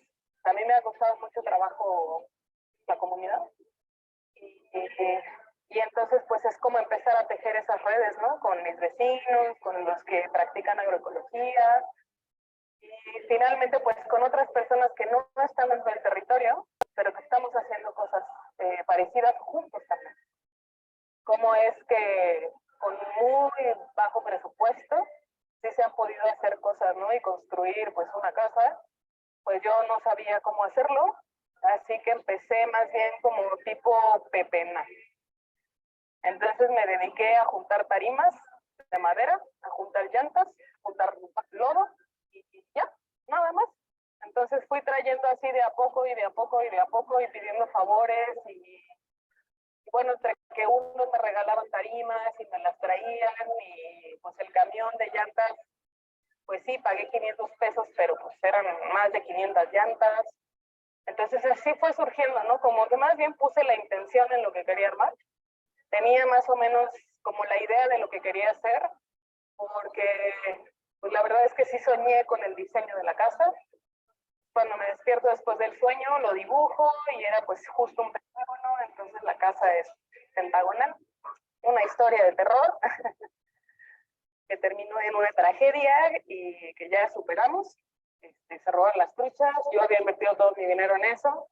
a mí me ha costado mucho trabajo la comunidad. Y entonces, pues, es como empezar a tejer esas redes, ¿no? Con mis vecinos, con los que practican agroecología, y finalmente, pues, con otras personas que no están dentro del territorio, pero que estamos haciendo cosas parecidas juntos también. Cómo es que con muy bajo presupuesto sí se han podido hacer cosas, ¿no? Y construir, pues, una casa. Pues yo no sabía cómo hacerlo, así que empecé más bien como tipo pepena. Entonces me dediqué a juntar tarimas de madera, a juntar llantas, juntar lodo y ya, nada más. Entonces fui trayendo así de a poco y de a poco y de a poco y pidiendo favores y bueno, entre que unos me regalaban tarimas y me las traían y pues el camión de llantas, pues sí, pagué 500 pesos, pero pues eran más de 500 llantas. Entonces así fue surgiendo, ¿no? Como que más bien puse la intención en lo que quería armar. Tenía más o menos como la idea de lo que quería hacer, porque pues la verdad es que sí soñé con el diseño de la casa. Cuando me despierto después del sueño, lo dibujo y era pues justo un pentágono, entonces la casa es pentagonal. Una historia de terror que terminó en una tragedia y que ya superamos. Se robaron las truchas, yo había invertido todo mi dinero en eso,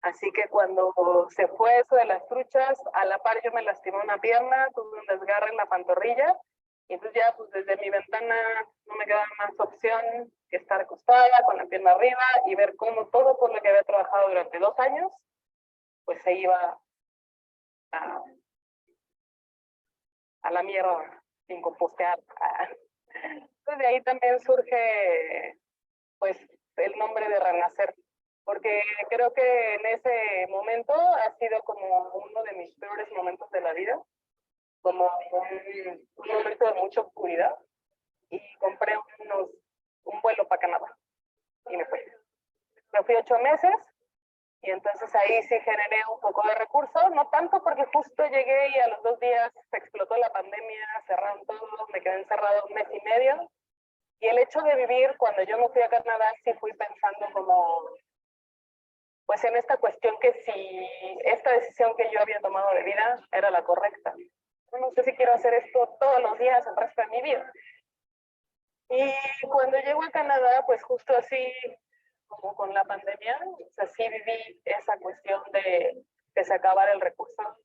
así que cuando se fue eso de las truchas, a la par yo me lastimé una pierna, tuve un desgarre en la pantorrilla, y entonces ya pues desde mi ventana no me quedaba más opción que estar acostada con la pierna arriba y ver cómo todo por lo que había trabajado durante 2 años, pues se iba a la mierda sin compostear. Entonces de ahí también surge pues el nombre de Renacer, porque creo que en ese momento ha sido como uno de mis peores momentos de la vida, como un momento de mucha oscuridad, y compré un vuelo para Canadá y me fui. Me fui 8 meses y entonces ahí sí generé un poco de recursos, no tanto porque justo llegué y a los 2 días se explotó la pandemia, cerraron todo, me quedé encerrado 1 mes y medio. Y el hecho de vivir, cuando yo me fui a Canadá, sí fui pensando como, pues en esta cuestión que si esta decisión que yo había tomado de vida era la correcta. No sé si quiero hacer esto todos los días el resto de mi vida. Y cuando llego a Canadá, pues justo así, como con la pandemia, o sea, sí viví esa cuestión de que se acabara el recurso,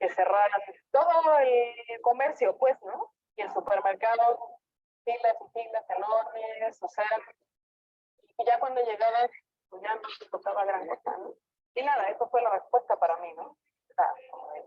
que cerraran todo el comercio, pues, ¿no? Y el supermercado, filas y filas enormes, o sea, y ya cuando llegaba, pues ya no se tocaba gran cosa, ¿no? Y nada, eso fue la respuesta para mí, ¿no? O sea, como de,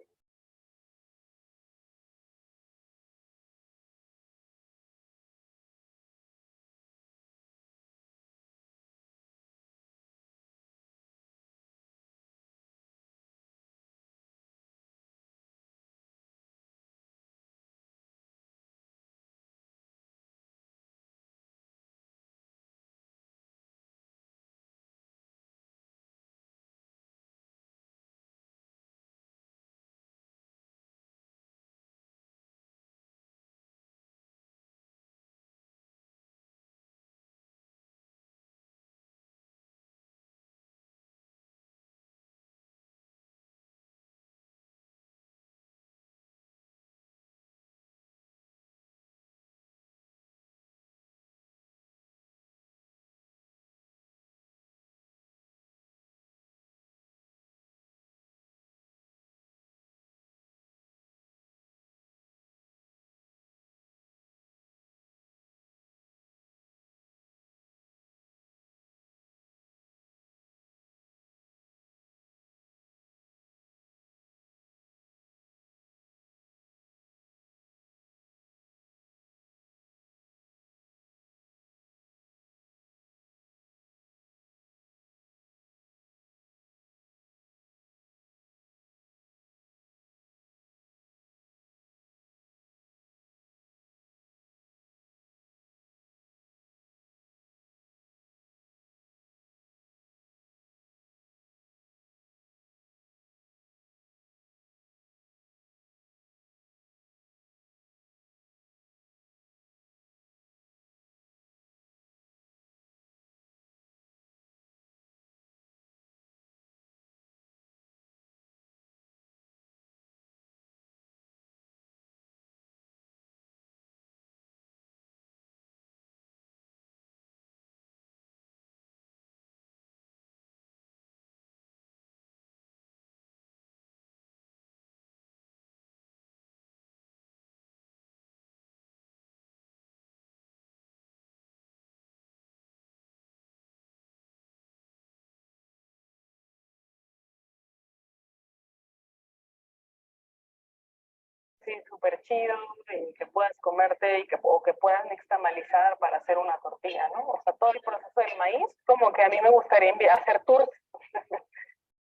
así súper chido y que puedas comerte y o que puedas nixtamalizar para hacer una tortilla, ¿no? O sea, todo el proceso del maíz, como que a mí me gustaría hacer tours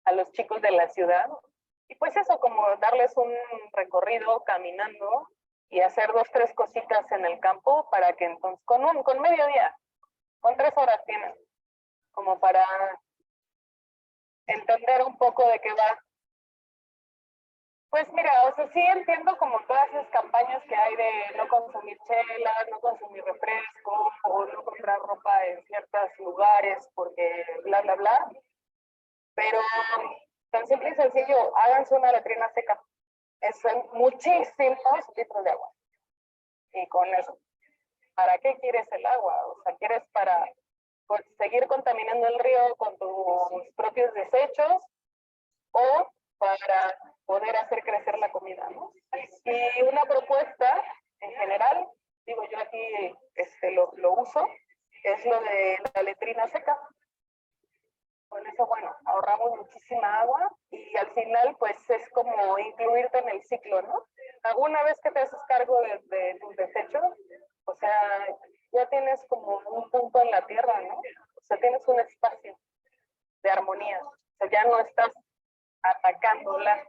a los chicos de la ciudad. Y pues eso, como darles un recorrido caminando y hacer 2, 3 cositas en el campo para que entonces, con medio día, con 3 horas tienen, como para entender un poco de qué va. Pues mira, o sea, sí entiendo como todas esas campañas que hay de no consumir chela, no consumir refresco, o no comprar ropa en ciertos lugares porque bla, bla, bla. Pero tan simple y sencillo, háganse una letrina seca. Son muchísimos litros de agua. Y con eso, ¿para qué quieres el agua? O sea, ¿quieres para seguir contaminando el río con tus propios desechos o para poder hacer crecer la comida, ¿no? Y una propuesta en general, digo yo aquí lo uso, es lo de la letrina seca. Con eso, bueno, ahorramos muchísima agua y al final, pues, es como incluirte en el ciclo, ¿no? Alguna vez que te haces cargo de tus desechos, o sea, ya tienes como un punto en la tierra, ¿no? O sea, tienes un espacio de armonía. O sea, ya no estás atacándola,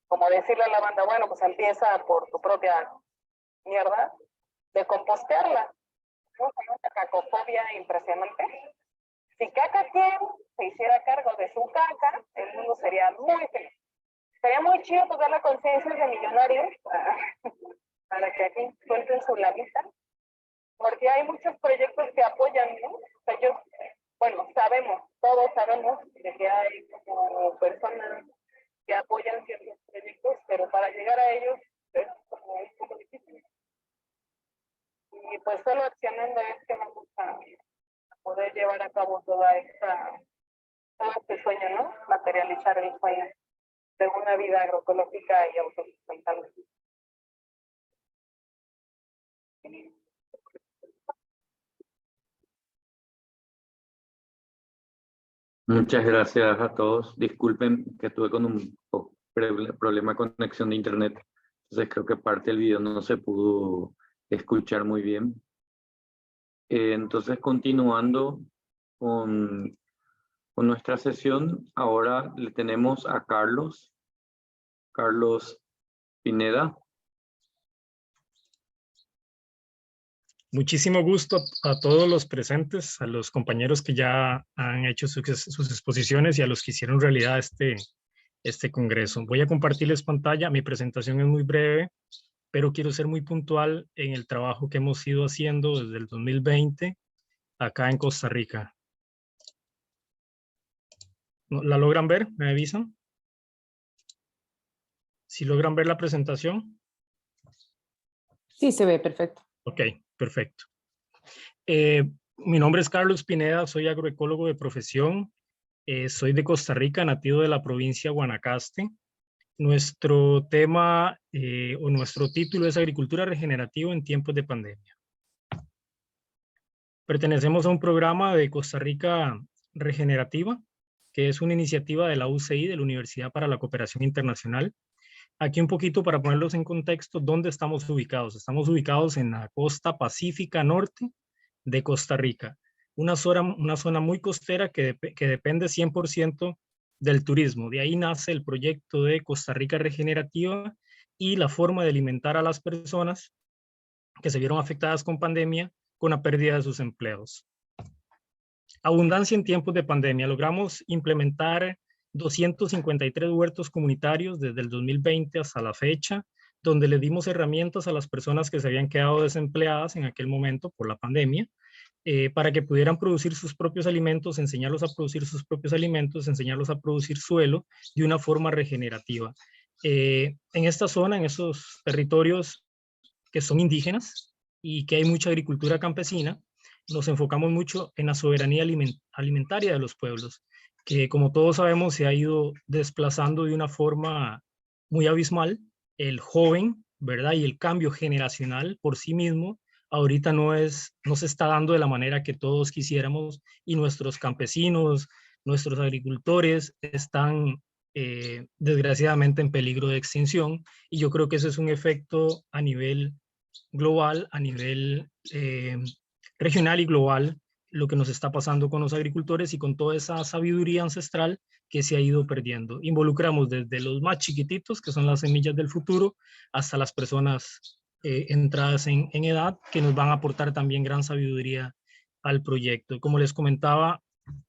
como decirle a la banda, bueno, pues empieza por tu propia mierda, de compostearla, ¿no? Hay una cacofobia impresionante. Si cada quien se hiciera cargo de su caca, el mundo sería muy feliz. Sería muy chido tocar la conciencia de millonarios para que aquí suelten su lamita, porque hay muchos proyectos que apoyan, ¿no? O sea, bueno, todos sabemos de que hay como personas que apoyan ciertos proyectos, pero para llegar a ellos es como un poco difícil. Y pues solo accionando es que vamos a poder llevar a cabo todo este sueño, ¿no? Materializar el sueño de una vida agroecológica y autosustentable. Muchas gracias a todos. Disculpen que tuve con un problema de conexión de internet. Entonces creo que parte del video no se pudo escuchar muy bien. Entonces, continuando con nuestra sesión, ahora le tenemos a Carlos Pineda. Muchísimo gusto a todos los presentes, a los compañeros que ya han hecho sus exposiciones y a los que hicieron realidad este congreso. Voy a compartirles pantalla. Mi presentación es muy breve, pero quiero ser muy puntual en el trabajo que hemos ido haciendo desde el 2020 acá en Costa Rica. ¿La logran ver? ¿Me avisan? ¿Sí logran ver la presentación? Sí, se ve perfecto. Ok, perfecto. Mi nombre es Carlos Pineda, soy agroecólogo de profesión. Soy de Costa Rica, nativo de la provincia de Guanacaste. Nuestro tema o nuestro título es Agricultura Regenerativa en tiempos de pandemia. Pertenecemos a un programa de Costa Rica Regenerativa, que es una iniciativa de la UCI, de la Universidad para la Cooperación Internacional. Aquí un poquito para ponerlos en contexto, ¿dónde estamos ubicados? Estamos ubicados en la costa pacífica norte de Costa Rica, una zona muy costera que depende 100% del turismo. De ahí nace el proyecto de Costa Rica Regenerativa y la forma de alimentar a las personas que se vieron afectadas con pandemia con la pérdida de sus empleos. Abundancia en tiempos de pandemia. Logramos implementar 253 huertos comunitarios desde el 2020 hasta la fecha, donde le dimos herramientas a las personas que se habían quedado desempleadas en aquel momento por la pandemia, para que pudieran producir sus propios alimentos, enseñarlos a producir sus propios alimentos, enseñarlos a producir suelo de una forma regenerativa. En esta zona, en esos territorios que son indígenas y que hay mucha agricultura campesina, nos enfocamos mucho en la soberanía alimentaria de los pueblos, que como todos sabemos se ha ido desplazando de una forma muy abismal. El joven, ¿verdad? Y el cambio generacional por sí mismo ahorita no se está dando de la manera que todos quisiéramos, y nuestros campesinos, nuestros agricultores están desgraciadamente en peligro de extinción, y yo creo que eso es un efecto a nivel global, a nivel regional y global, lo que nos está pasando con los agricultores y con toda esa sabiduría ancestral que se ha ido perdiendo. Involucramos desde los más chiquititos, que son las semillas del futuro, hasta las personas entradas en edad, que nos van a aportar también gran sabiduría al proyecto. Como les comentaba,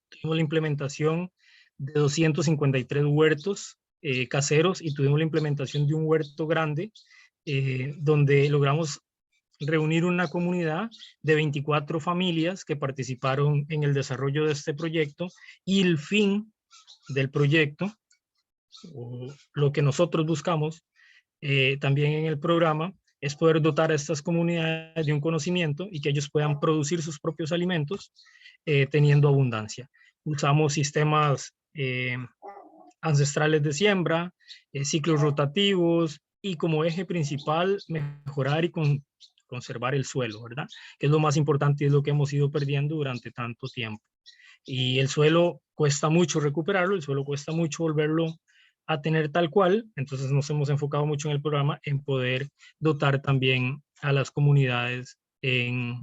tuvimos la implementación de 253 huertos caseros y tuvimos la implementación de un huerto grande donde logramos reunir una comunidad de 24 familias que participaron en el desarrollo de este proyecto, y el fin del proyecto, o lo que nosotros buscamos también en el programa, es poder dotar a estas comunidades de un conocimiento y que ellos puedan producir sus propios alimentos teniendo abundancia. Usamos sistemas ancestrales de siembra, ciclos rotativos, y como eje principal mejorar y conservar el suelo, ¿verdad? Que es lo más importante y es lo que hemos ido perdiendo durante tanto tiempo. Y el suelo cuesta mucho recuperarlo, el suelo cuesta mucho volverlo a tener tal cual, entonces nos hemos enfocado mucho en el programa en poder dotar también a las comunidades en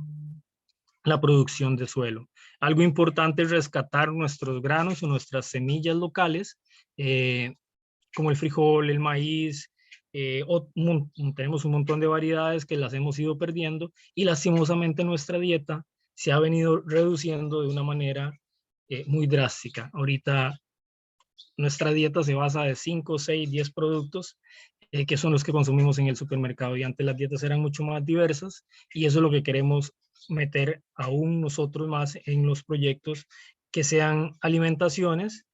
la producción de suelo. Algo importante es rescatar nuestros granos o nuestras semillas locales, como el frijol, el maíz, tenemos un montón de variedades que las hemos ido perdiendo, y lastimosamente nuestra dieta se ha venido reduciendo de una manera muy drástica. Ahorita nuestra dieta se basa de 5, 6, 10 productos que son los que consumimos en el supermercado, y antes las dietas eran mucho más diversas, y eso es lo que queremos meter aún nosotros más en los proyectos, que sean alimentaciones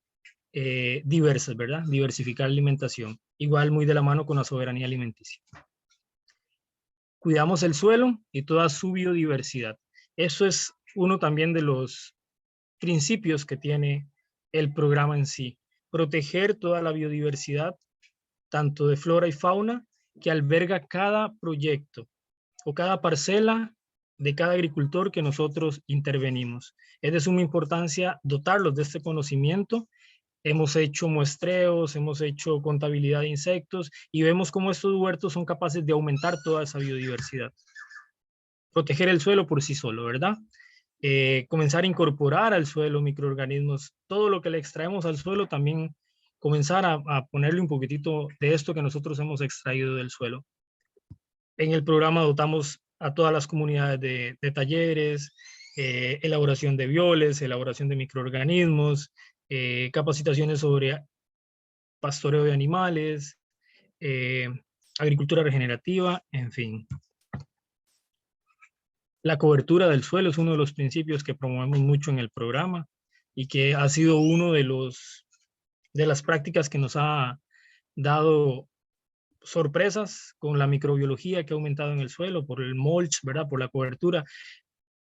diversas, ¿verdad? Diversificar la alimentación, igual muy de la mano con la soberanía alimenticia. Cuidamos el suelo y toda su biodiversidad. Eso es uno también de los principios que tiene el programa en sí. Proteger toda la biodiversidad, tanto de flora y fauna, que alberga cada proyecto o cada parcela de cada agricultor que nosotros intervenimos. Es de suma importancia dotarlos de este conocimiento. Hemos hecho muestreos, hemos hecho contabilidad de insectos y vemos cómo estos huertos son capaces de aumentar toda esa biodiversidad. Proteger el suelo por sí solo, ¿verdad? Comenzar a incorporar al suelo microorganismos, todo lo que le extraemos al suelo, también comenzar a ponerle un poquitito de esto que nosotros hemos extraído del suelo. En el programa dotamos a todas las comunidades de talleres, elaboración de bioles, elaboración de microorganismos, capacitaciones sobre pastoreo de animales, agricultura regenerativa, en fin. La cobertura del suelo es uno de los principios que promovemos mucho en el programa y que ha sido uno de las prácticas que nos ha dado sorpresas con la microbiología que ha aumentado en el suelo, por el mulch, ¿verdad? Por la cobertura.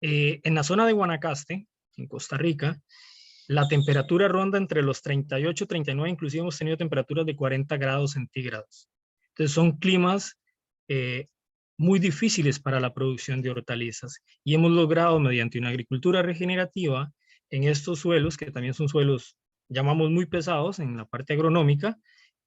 En la zona de Guanacaste, en Costa Rica, la temperatura ronda entre los 38 y 39, inclusive hemos tenido temperaturas de 40 grados centígrados. Entonces son climas muy difíciles para la producción de hortalizas, y hemos logrado mediante una agricultura regenerativa en estos suelos, que también son suelos, llamamos muy pesados en la parte agronómica,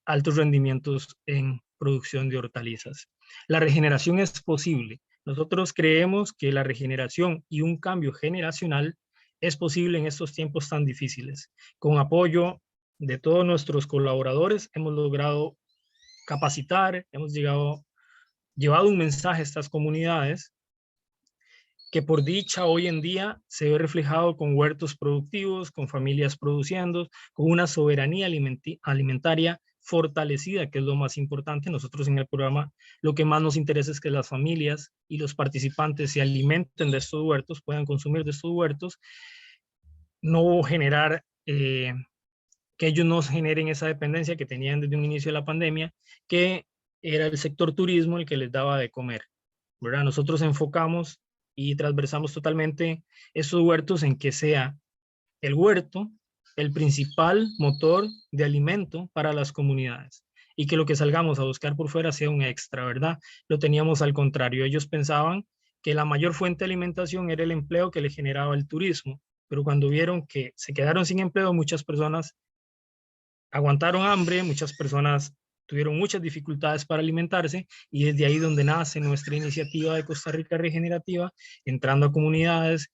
altos rendimientos en producción de hortalizas. La regeneración es posible. Nosotros creemos que la regeneración y un cambio generacional es posible en estos tiempos tan difíciles. Con apoyo de todos nuestros colaboradores hemos logrado capacitar, hemos llevado un mensaje a estas comunidades que por dicha hoy en día se ve reflejado con huertos productivos, con familias produciendo, con una soberanía alimentaria fortalecida, que es lo más importante. Nosotros en el programa lo que más nos interesa es que las familias y los participantes se alimenten de estos huertos, puedan consumir de estos huertos, no generar, que ellos no generen esa dependencia que tenían desde un inicio de la pandemia, que era el sector turismo el que les daba de comer, ¿verdad? Nosotros enfocamos y transversamos totalmente estos huertos en que sea el huerto el principal motor de alimento para las comunidades, y que lo que salgamos a buscar por fuera sea un extra, ¿verdad? Lo teníamos al contrario. Ellos pensaban que la mayor fuente de alimentación era el empleo que le generaba el turismo, pero cuando vieron que se quedaron sin empleo, muchas personas aguantaron hambre, muchas personas tuvieron muchas dificultades para alimentarse y desde ahí donde nace nuestra iniciativa de Costa Rica Regenerativa, entrando a comunidades,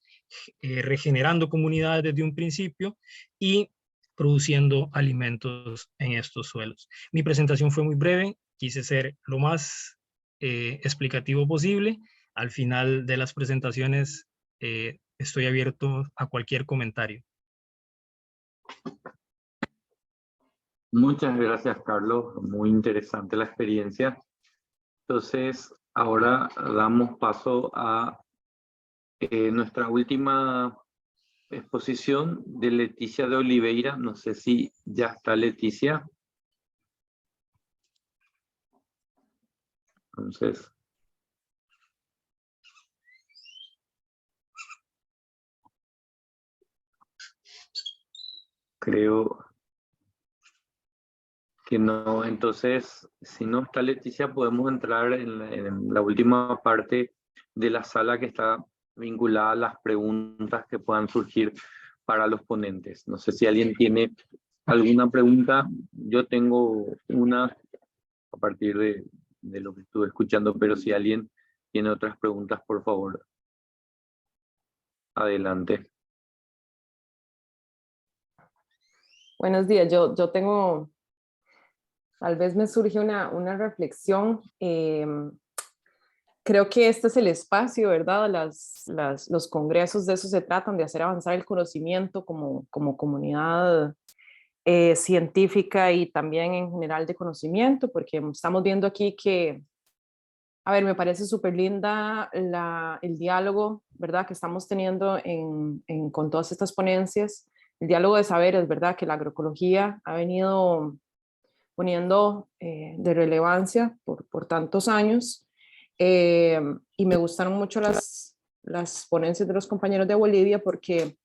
regenerando comunidades desde un principio y produciendo alimentos en estos suelos. Mi presentación fue muy breve, quise ser lo más explicativo posible. Al final de las presentaciones estoy abierto a cualquier comentario. Muchas gracias, Carlos. Muy interesante la experiencia. Entonces, ahora damos paso a nuestra última exposición de Leticia de Oliveira. No sé si ya está Leticia. Entonces, creo que no. Entonces, si no está Leticia, podemos entrar en la última parte de la sala que está vinculada a las preguntas que puedan surgir para los ponentes. No sé si alguien tiene alguna pregunta. Yo tengo una a partir de lo que estuve escuchando, pero si alguien tiene otras preguntas, por favor, adelante. Buenos días, yo tengo, tal vez me surge una reflexión. Creo que este es el espacio, ¿verdad? Los congresos de eso se tratan, de hacer avanzar el conocimiento como comunidad científica y también en general de conocimiento, porque estamos viendo aquí que, a ver, me parece súper linda el diálogo, ¿verdad? Que estamos teniendo con todas estas ponencias, el diálogo de saberes, ¿verdad? Que la agroecología ha venido poniendo de relevancia por tantos años. Y me gustaron mucho las ponencias de los compañeros de Bolivia porque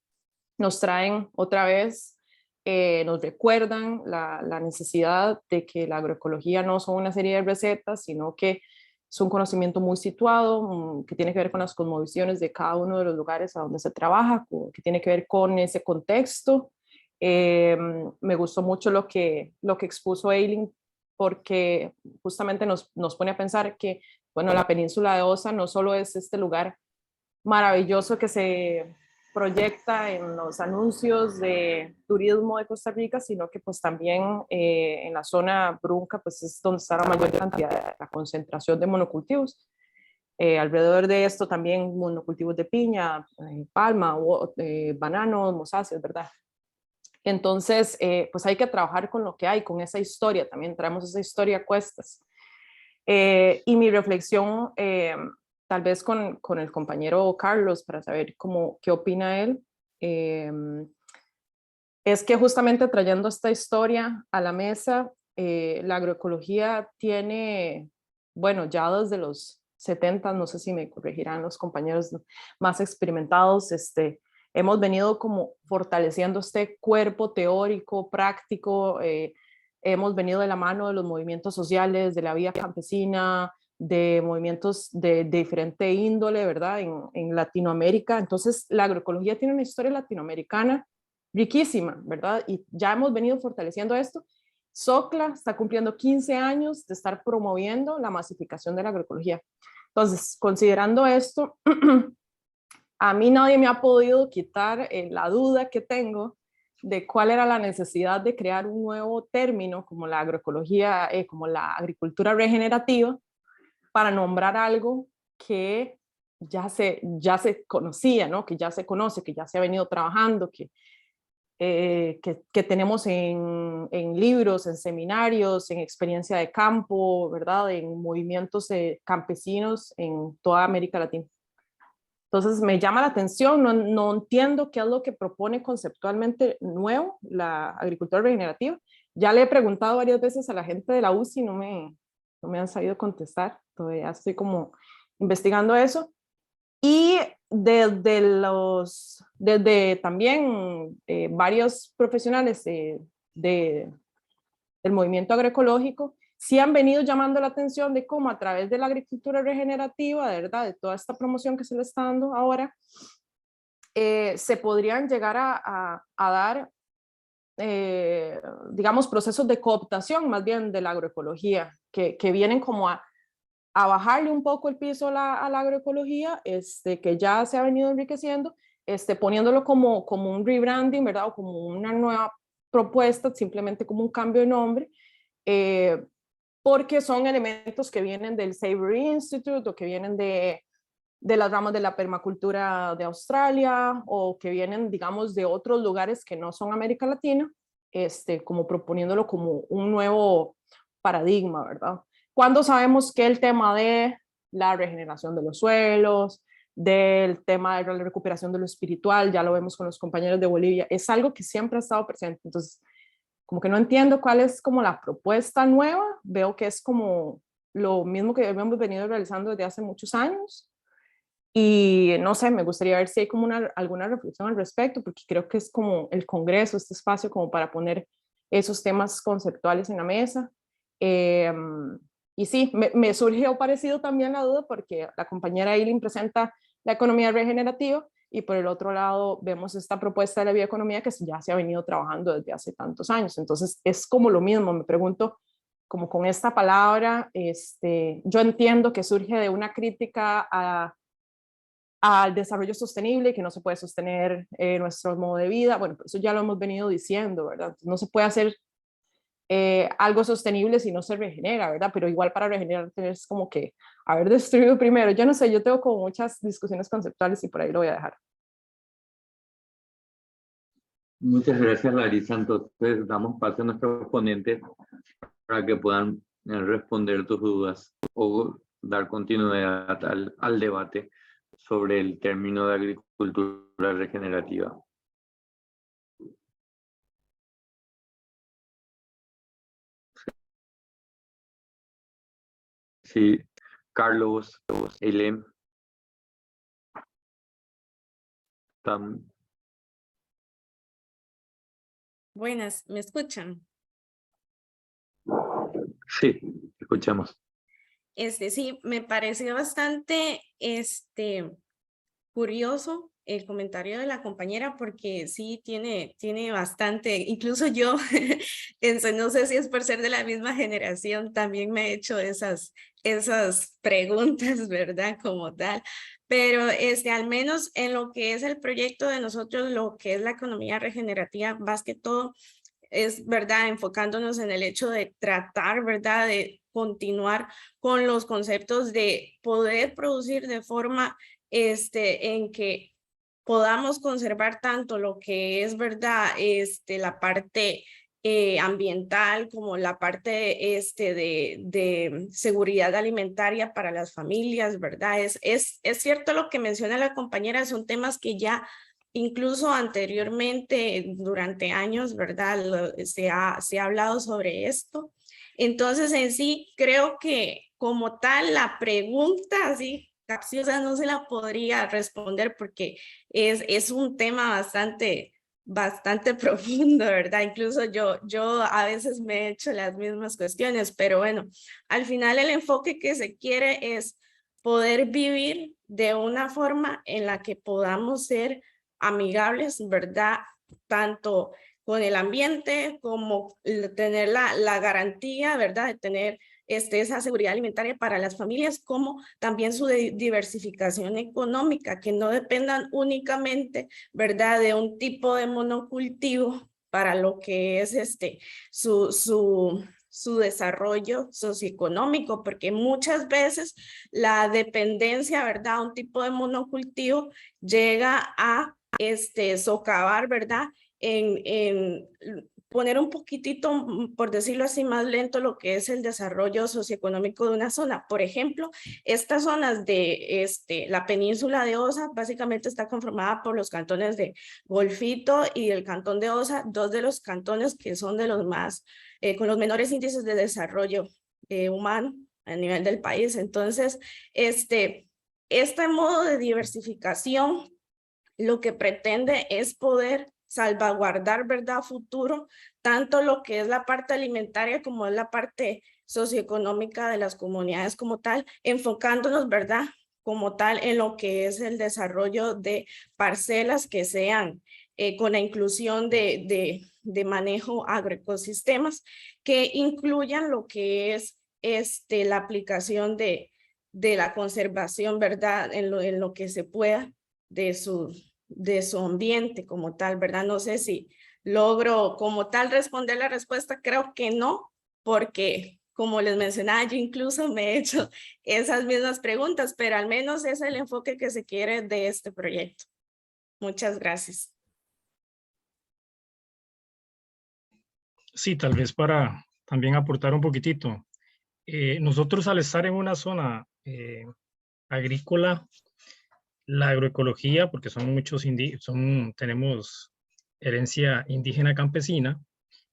nos traen otra vez, nos recuerdan la necesidad de que la agroecología no son una serie de recetas, sino que es un conocimiento muy situado, que tiene que ver con las cosmovisiones de cada uno de los lugares a donde se trabaja, que tiene que ver con ese contexto. Me gustó mucho lo que expuso Eileen, porque justamente nos pone a pensar que, bueno, la península de Osa no solo es este lugar maravilloso que se proyecta en los anuncios de turismo de Costa Rica, sino que pues también en la zona Brunca pues es donde está la mayor cantidad de la concentración de monocultivos. Alrededor de esto también monocultivos de piña, palma, bananos, mosáceas, ¿verdad? Entonces, pues hay que trabajar con lo que hay, con esa historia, también traemos esa historia a cuestas. Y mi reflexión, tal vez con el compañero Carlos, para saber qué opina él, es que justamente trayendo esta historia a la mesa, la agroecología tiene, bueno, ya desde los 70, no sé si me corregirán los compañeros más experimentados, hemos venido como fortaleciendo este cuerpo teórico, práctico, hemos venido de la mano de los movimientos sociales, de la vía campesina, de movimientos de diferente índole, ¿verdad? En Latinoamérica. Entonces, la agroecología tiene una historia latinoamericana riquísima, ¿verdad? Y ya hemos venido fortaleciendo esto. SOCLA está cumpliendo 15 años de estar promoviendo la masificación de la agroecología. Entonces, considerando esto, a mí nadie me ha podido quitar la duda que tengo de cuál era la necesidad de crear un nuevo término como la agroecología, como la agricultura regenerativa, para nombrar algo que ya se conocía, ¿no? Que ya se conoce, que ya se ha venido trabajando, que tenemos en libros, en seminarios, en experiencia de campo, ¿verdad? En movimientos campesinos en toda América Latina. Entonces me llama la atención, no entiendo qué es lo que propone conceptualmente nuevo la agricultura regenerativa. Ya le he preguntado varias veces a la gente de la UCI, no me han sabido contestar, todavía estoy como investigando eso. Y desde también varios profesionales del movimiento agroecológico sí han venido llamando la atención de cómo a través de la agricultura regenerativa, de verdad, de toda esta promoción que se le está dando ahora, se podrían llegar a dar digamos, procesos de cooptación más bien de la agroecología, que vienen como a bajarle un poco el piso a la agroecología, que ya se ha venido enriqueciendo, poniéndolo como un rebranding, ¿verdad? O como una nueva propuesta, simplemente como un cambio de nombre, porque son elementos que vienen del Savory Institute o que vienen de las ramas de la permacultura de Australia o que vienen, digamos, de otros lugares que no son América Latina, como proponiéndolo como un nuevo paradigma, ¿verdad? Cuando sabemos que el tema de la regeneración de los suelos, del tema de la recuperación de lo espiritual, ya lo vemos con los compañeros de Bolivia, es algo que siempre ha estado presente. Entonces, como que no entiendo cuál es como la propuesta nueva, veo que es como lo mismo que hemos venido realizando desde hace muchos años. Y no sé, me gustaría ver si hay como alguna reflexión al respecto, porque creo que es como el Congreso, este espacio como para poner esos temas conceptuales en la mesa. Y sí, me surgió parecido también la duda porque la compañera Eileen presenta la economía regenerativa y por el otro lado vemos esta propuesta de la bioeconomía que ya se ha venido trabajando desde hace tantos años. Entonces es como lo mismo, me pregunto, como con esta palabra, yo entiendo que surge de una crítica al desarrollo sostenible, que no se puede sostener nuestro modo de vida. Bueno, eso ya lo hemos venido diciendo, ¿verdad? Entonces, no se puede hacer algo sostenible si no se regenera, ¿verdad? Pero igual para regenerar tienes como que haber destruido primero. Yo no sé, yo tengo como muchas discusiones conceptuales y por ahí lo voy a dejar. Muchas gracias, Larisa. Entonces, damos paso a nuestros ponentes para que puedan responder tus dudas o dar continuidad al debate sobre el término de agricultura regenerativa. Sí, Carlos, Eileen. Buenas, ¿me escuchan? Sí, escuchamos. Sí, me pareció bastante curioso el comentario de la compañera porque sí tiene bastante, incluso yo, no sé si es por ser de la misma generación, también me he hecho esas preguntas, ¿verdad? Como tal, pero al menos en lo que es el proyecto de nosotros, lo que es la economía regenerativa, más que todo, es verdad, enfocándonos en el hecho de tratar, verdad, de continuar con los conceptos de poder producir de forma en que podamos conservar tanto lo que es verdad, la parte ambiental como la parte de seguridad alimentaria para las familias, ¿verdad? Es cierto lo que menciona la compañera, son temas que ya incluso anteriormente, durante años, ¿verdad? Se ha hablado sobre esto. Entonces, en sí, creo que como tal, la pregunta así capciosa no se la podría responder porque es un tema bastante profundo, ¿verdad? Incluso yo a veces me he hecho las mismas cuestiones, pero bueno, al final el enfoque que se quiere es poder vivir de una forma en la que podamos ser amigables, ¿verdad? Tanto con el ambiente como tener la garantía, ¿verdad? De tener esa seguridad alimentaria para las familias, como también su diversificación económica, que no dependan únicamente, ¿verdad? De un tipo de monocultivo para lo que es su desarrollo socioeconómico, porque muchas veces la dependencia, ¿verdad? Un tipo de monocultivo llega a socavar, ¿verdad? En poner un poquitito, por decirlo así, más lento lo que es el desarrollo socioeconómico de una zona. Por ejemplo, estas zonas de la península de Osa básicamente está conformada por los cantones de Golfito y el cantón de Osa, dos de los cantones que son de los más, con los menores índices de desarrollo humano a nivel del país. Entonces, este modo de diversificación lo que pretende es poder salvaguardar, ¿verdad?, futuro, tanto lo que es la parte alimentaria como es la parte socioeconómica de las comunidades como tal, enfocándonos, ¿verdad?, como tal en lo que es el desarrollo de parcelas que sean con la inclusión de manejo agroecosistemas que incluyan lo que es la aplicación de la conservación, ¿verdad? En lo que se pueda de su ambiente como tal, ¿verdad? No sé si logro como tal responder la respuesta, creo que no, porque como les mencionaba, yo incluso me he hecho esas mismas preguntas, pero al menos es el enfoque que se quiere de este proyecto. Muchas gracias. Sí, tal vez para también aportar un poquitito. Nosotros al estar en una zona agrícola, la agroecología, porque son muchos tenemos herencia indígena campesina,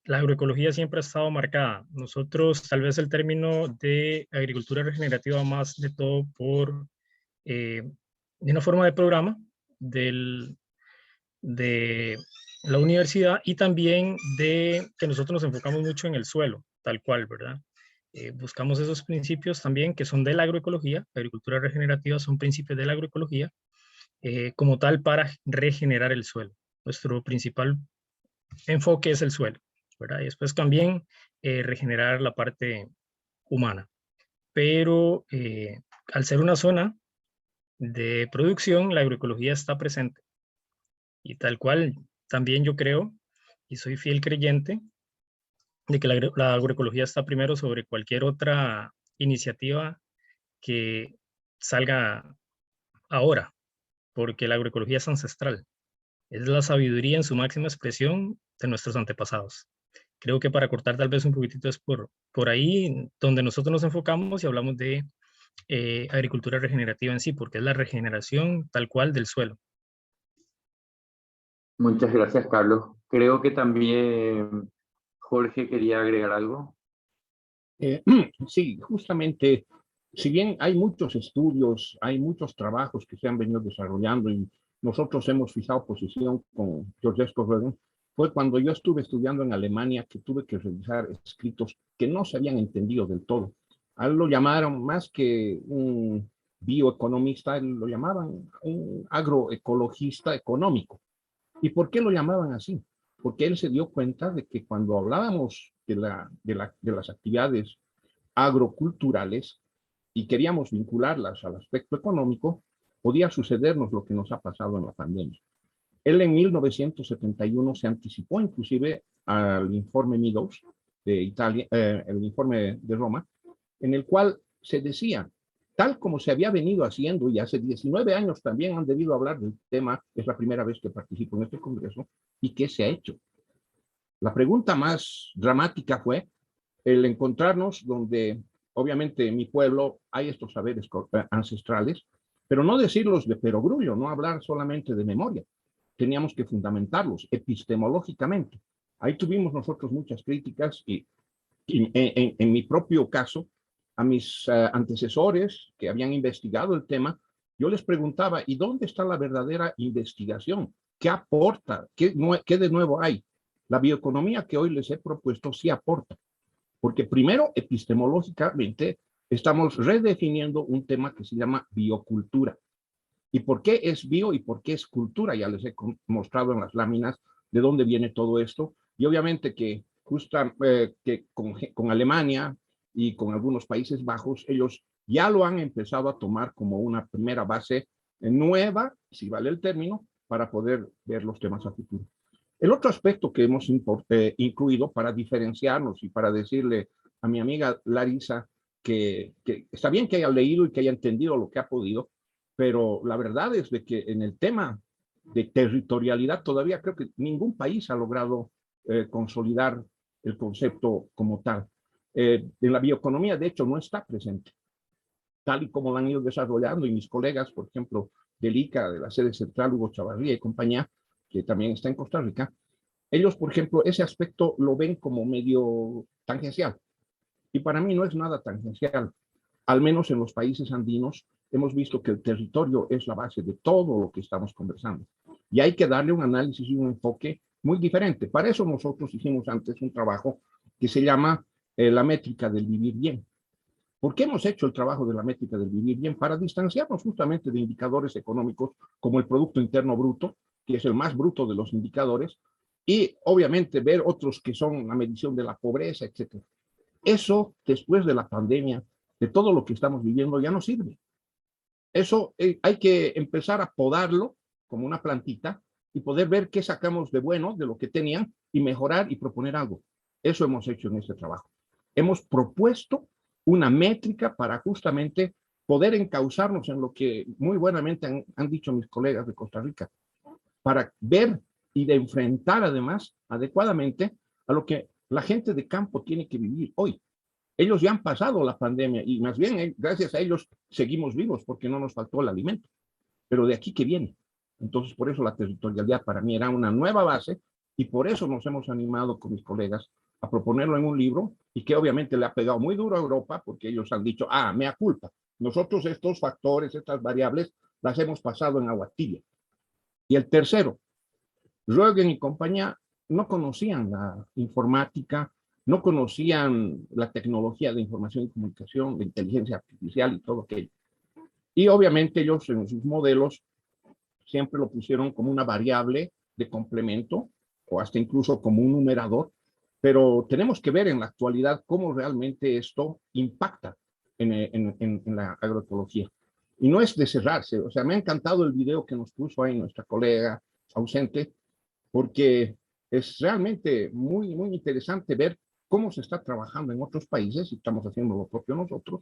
la agroecología siempre ha estado marcada. Nosotros tal vez el término de agricultura regenerativa más de todo de una forma de programa de la universidad y también de que nosotros nos enfocamos mucho en el suelo, tal cual, ¿verdad? Buscamos esos principios también que son de la agroecología, la agricultura regenerativa son principios de la agroecología, como tal para regenerar el suelo. Nuestro principal enfoque es el suelo, ¿verdad? Y después también regenerar la parte humana. Pero al ser una zona de producción, la agroecología está presente. Y tal cual, también yo creo, y soy fiel creyente, de que la agroecología está primero sobre cualquier otra iniciativa que salga ahora, porque la agroecología es ancestral. Es la sabiduría en su máxima expresión de nuestros antepasados. Creo que para cortar tal vez un poquitito es por ahí donde nosotros nos enfocamos y hablamos de agricultura regenerativa en sí, porque es la regeneración tal cual del suelo. Muchas gracias, Carlos. Creo que también Jorge quería agregar algo. Sí, justamente, si bien hay muchos estudios, hay muchos trabajos que se han venido desarrollando y nosotros hemos fijado posición con Georges Correden, fue cuando yo estuve estudiando en Alemania que tuve que revisar escritos que no se habían entendido del todo. A él lo llamaron más que un bioeconomista, lo llamaban un agroecologista económico. ¿Y por qué lo llamaban así? Porque él se dio cuenta de que cuando hablábamos de las actividades agroculturales y queríamos vincularlas al aspecto económico, podía sucedernos lo que nos ha pasado en la pandemia. Él en 1971 se anticipó inclusive al informe Meadows de Italia, el informe de Roma, en el cual se decía, tal como se había venido haciendo, y hace 19 años también han debido hablar del tema, es la primera vez que participo en este congreso, ¿y qué se ha hecho? La pregunta más dramática fue el encontrarnos donde, obviamente, en mi pueblo hay estos saberes ancestrales, pero no decirlos de perogrullo, no hablar solamente de memoria. Teníamos que fundamentarlos epistemológicamente. Ahí tuvimos nosotros muchas críticas y en mi propio caso, a mis antecesores que habían investigado el tema, yo les preguntaba, ¿y dónde está la verdadera investigación? ¿Qué aporta? ¿Qué de nuevo hay? La bioeconomía que hoy les he propuesto sí aporta, porque primero, epistemológicamente, estamos redefiniendo un tema que se llama biocultura. ¿Y por qué es bio y por qué es cultura? Ya les he mostrado en las láminas de dónde viene todo esto. Y obviamente que, que con Alemania y con algunos Países Bajos, ellos ya lo han empezado a tomar como una primera base nueva, si vale el término, para poder ver los temas a futuro. El otro aspecto que hemos incluido para diferenciarnos y para decirle a mi amiga Larisa que está bien que haya leído y que haya entendido lo que ha podido, pero la verdad es de que en el tema de territorialidad todavía creo que ningún país ha logrado consolidar el concepto como tal. En la bioeconomía, de hecho, no está presente, tal y como lo han ido desarrollando, y mis colegas, por ejemplo, del ICA, de la sede central, Hugo Chavarría y compañía, que también está en Costa Rica, ellos, por ejemplo, ese aspecto lo ven como medio tangencial. Y para mí no es nada tangencial. Al menos en los países andinos hemos visto que el territorio es la base de todo lo que estamos conversando. Y hay que darle un análisis y un enfoque muy diferente. Para eso nosotros hicimos antes un trabajo que se llama la métrica del vivir bien. ¿Por qué hemos hecho el trabajo de la métrica del vivir bien? Para distanciarnos justamente de indicadores económicos como el Producto Interno Bruto, que es el más bruto de los indicadores, y obviamente ver otros que son la medición de la pobreza, etc. Eso, después de la pandemia, de todo lo que estamos viviendo, ya no sirve. Eso hay que empezar a podarlo como una plantita y poder ver qué sacamos de bueno de lo que tenían y mejorar y proponer algo. Eso hemos hecho en este trabajo. Hemos propuesto una métrica para justamente poder encauzarnos en lo que muy buenamente han dicho mis colegas de Costa Rica, para ver y de enfrentar además adecuadamente a lo que la gente de campo tiene que vivir hoy. Ellos ya han pasado la pandemia y más bien gracias a ellos seguimos vivos porque no nos faltó el alimento. Pero de aquí que viene. Entonces, por eso la territorialidad para mí era una nueva base y por eso nos hemos animado con mis colegas a proponerlo en un libro y que obviamente le ha pegado muy duro a Europa porque ellos han dicho, mea culpa. Nosotros estos factores, estas variables, las hemos pasado en agua tibia. Y el tercero, Roegen y compañía no conocían la informática, no conocían la tecnología de información y comunicación, de inteligencia artificial y todo aquello. Y obviamente ellos en sus modelos siempre lo pusieron como una variable de complemento o hasta incluso como un numerador, pero tenemos que ver en la actualidad cómo realmente esto impacta en la agroecología. Y no es de cerrarse, o sea, me ha encantado el video que nos puso ahí nuestra colega ausente, porque es realmente muy, muy interesante ver cómo se está trabajando en otros países, y estamos haciendo lo propio nosotros,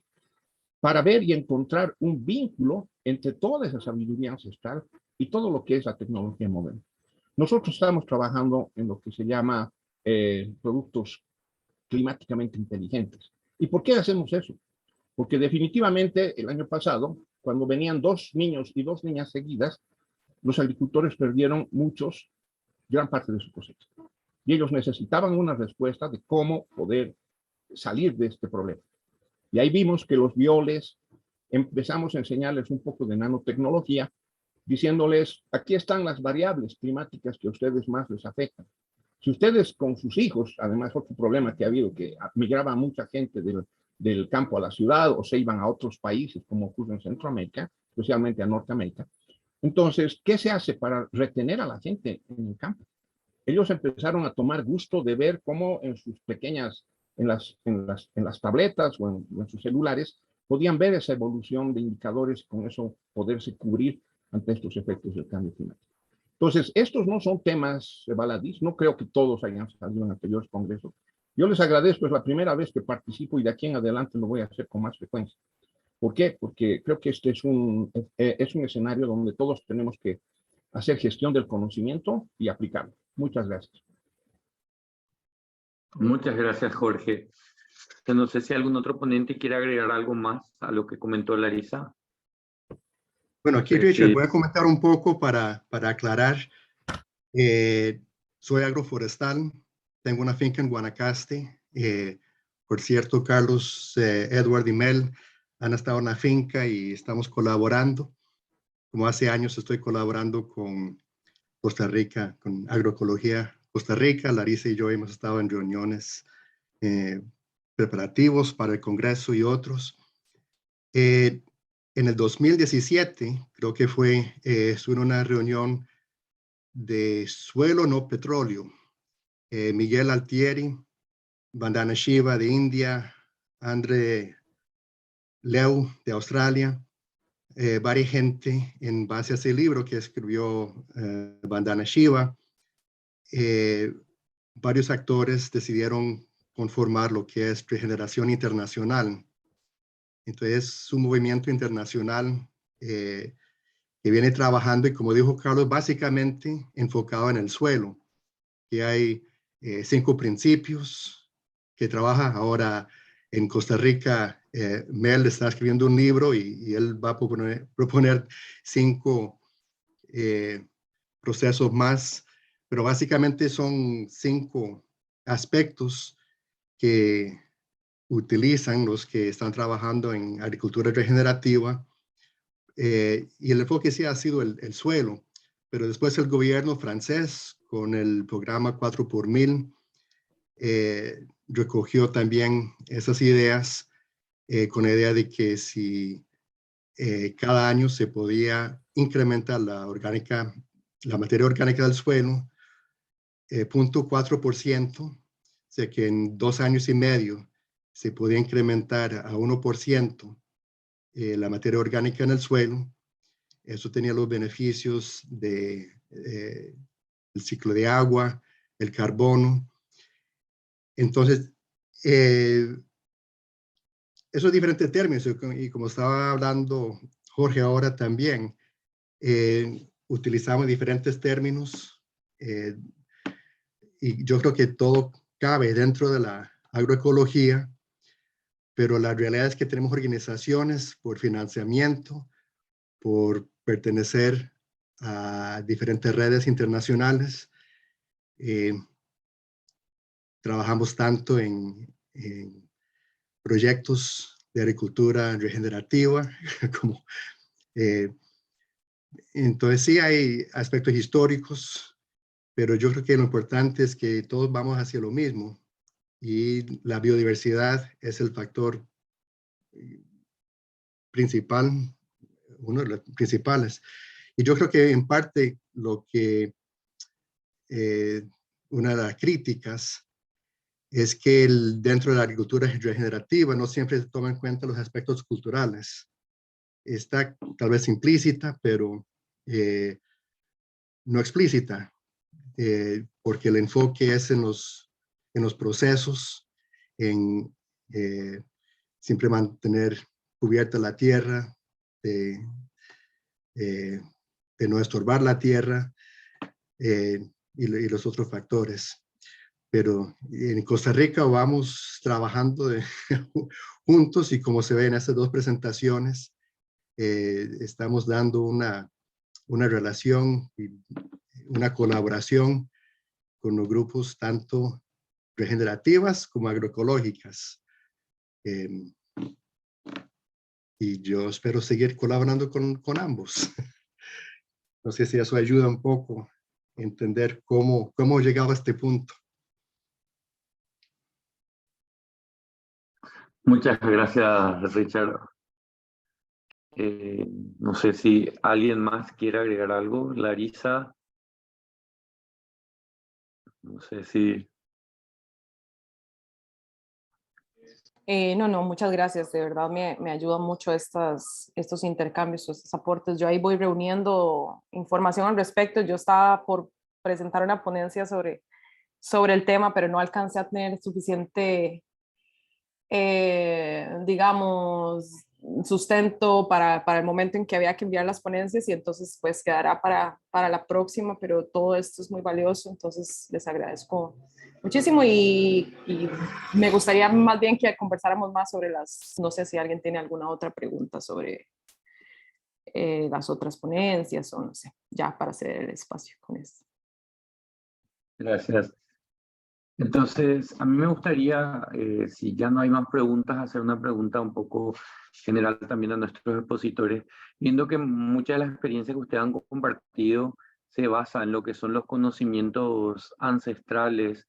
para ver y encontrar un vínculo entre toda esa sabiduría ancestral y todo lo que es la tecnología moderna. Nosotros estamos trabajando en lo que se llama productos climáticamente inteligentes. ¿Y por qué hacemos eso? Porque definitivamente el año pasado, cuando venían 2 niños y 2 niñas seguidas, los agricultores perdieron gran parte de su cosecha. Y ellos necesitaban una respuesta de cómo poder salir de este problema. Y ahí vimos que los violes, empezamos a enseñarles un poco de nanotecnología, diciéndoles, aquí están las variables climáticas que a ustedes más les afectan. Si ustedes con sus hijos, además otro problema que ha habido, que migraba mucha gente del campo a la ciudad o se iban a otros países, como ocurre en Centroamérica, especialmente a Norteamérica. Entonces, ¿qué se hace para retener a la gente en el campo? Ellos empezaron a tomar gusto de ver cómo en sus pequeñas, en las tabletas o en sus celulares, podían ver esa evolución de indicadores y con eso poderse cubrir ante estos efectos del cambio climático. Entonces, estos no son temas baladís, no creo que todos hayan salido en anteriores congresos. Yo les agradezco, es la primera vez que participo y de aquí en adelante lo voy a hacer con más frecuencia. ¿Por qué? Porque creo que este es un escenario donde todos tenemos que hacer gestión del conocimiento y aplicarlo. Muchas gracias. Muchas gracias, Jorge. No sé si algún otro ponente quiere agregar algo más a lo que comentó Larissa. Bueno, aquí, Richard, voy a comentar un poco para aclarar. Soy agroforestal, tengo una finca en Guanacaste. Por cierto, Carlos, Edward y Mel han estado en la finca y estamos colaborando. Como hace años estoy colaborando con Costa Rica, con Agroecología Costa Rica. Larissa y yo hemos estado en reuniones preparativos para el Congreso y otros. En el 2017, creo que estuve en una reunión de suelo no petróleo. Miguel Altieri, Vandana Shiva de India, André Leu de Australia, varias gente en base a ese libro que escribió Vandana Shiva. Varios actores decidieron conformar lo que es Regeneración Internacional. Entonces, es un movimiento internacional que viene trabajando y, como dijo Carlos, básicamente enfocado en el suelo. Que hay 5 principios que trabaja ahora en Costa Rica. Mel está escribiendo un libro y él va a proponer 5 procesos más, pero básicamente son 5 aspectos que utilizan los que están trabajando en agricultura regenerativa, y el enfoque sí ha sido el suelo, pero después el gobierno francés con el programa 4x1000 recogió también esas ideas con la idea de que si cada año se podía incrementar la orgánica la materia orgánica del suelo, 0.4%, o sea que en 2 años y medio se podía incrementar a 1% la materia orgánica en el suelo. Eso tenía los beneficios del ciclo de agua, el carbono. Entonces, esos diferentes términos, y como estaba hablando Jorge ahora también, utilizamos diferentes términos, y yo creo que todo cabe dentro de la agroecología, pero la realidad es que tenemos organizaciones por financiamiento, por pertenecer a diferentes redes internacionales. Trabajamos tanto en proyectos de agricultura regenerativa como entonces sí hay aspectos históricos, pero yo creo que lo importante es que todos vamos hacia lo mismo, y la biodiversidad es el factor principal, uno de los principales. Y yo creo que en parte lo que una de las críticas es que dentro de la agricultura regenerativa no siempre se toma en cuenta los aspectos culturales. Está tal vez implícita, pero no explícita, porque el enfoque es en los procesos, en siempre mantener cubierta la tierra, de no estorbar la tierra, y los otros factores. Pero en Costa Rica vamos trabajando juntos, y como se ve en estas 2 presentaciones, estamos dando una relación y una colaboración con los grupos tanto regenerativas como agroecológicas. Y yo espero seguir colaborando con ambos. No sé si eso ayuda un poco a entender cómo llegaba a este punto. Muchas gracias, Richard. No sé si alguien más quiere agregar algo. Larisa. No sé si... No, muchas gracias. De verdad me ayudan mucho estos intercambios, estos aportes. Yo ahí voy reuniendo información al respecto. Yo estaba por presentar una ponencia sobre el tema, pero no alcancé a tener suficiente, digamos, sustento para el momento en que había que enviar las ponencias, y entonces pues quedará para la próxima, pero todo esto es muy valioso, entonces les agradezco muchísimo, y me gustaría más bien que conversáramos más sobre no sé si alguien tiene alguna otra pregunta sobre las otras ponencias, o no sé, ya para hacer el espacio con esto. Gracias. Entonces, a mí me gustaría, si ya no hay más preguntas, hacer una pregunta un poco general también a nuestros expositores, viendo que muchas de las experiencias que ustedes han compartido se basan en lo que son los conocimientos ancestrales,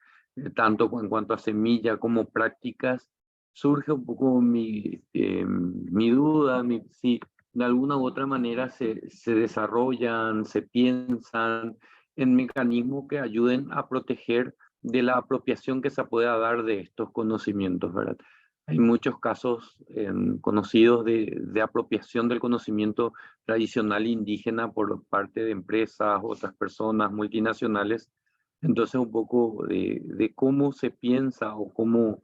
tanto en cuanto a semilla como prácticas. Surge un poco mi duda, si de alguna u otra manera se desarrollan, se piensan en mecanismos que ayuden a proteger de la apropiación que se pueda dar de estos conocimientos, ¿verdad? Hay muchos casos conocidos de apropiación del conocimiento tradicional indígena por parte de empresas, otras personas multinacionales. Entonces, un poco de cómo se piensa o cómo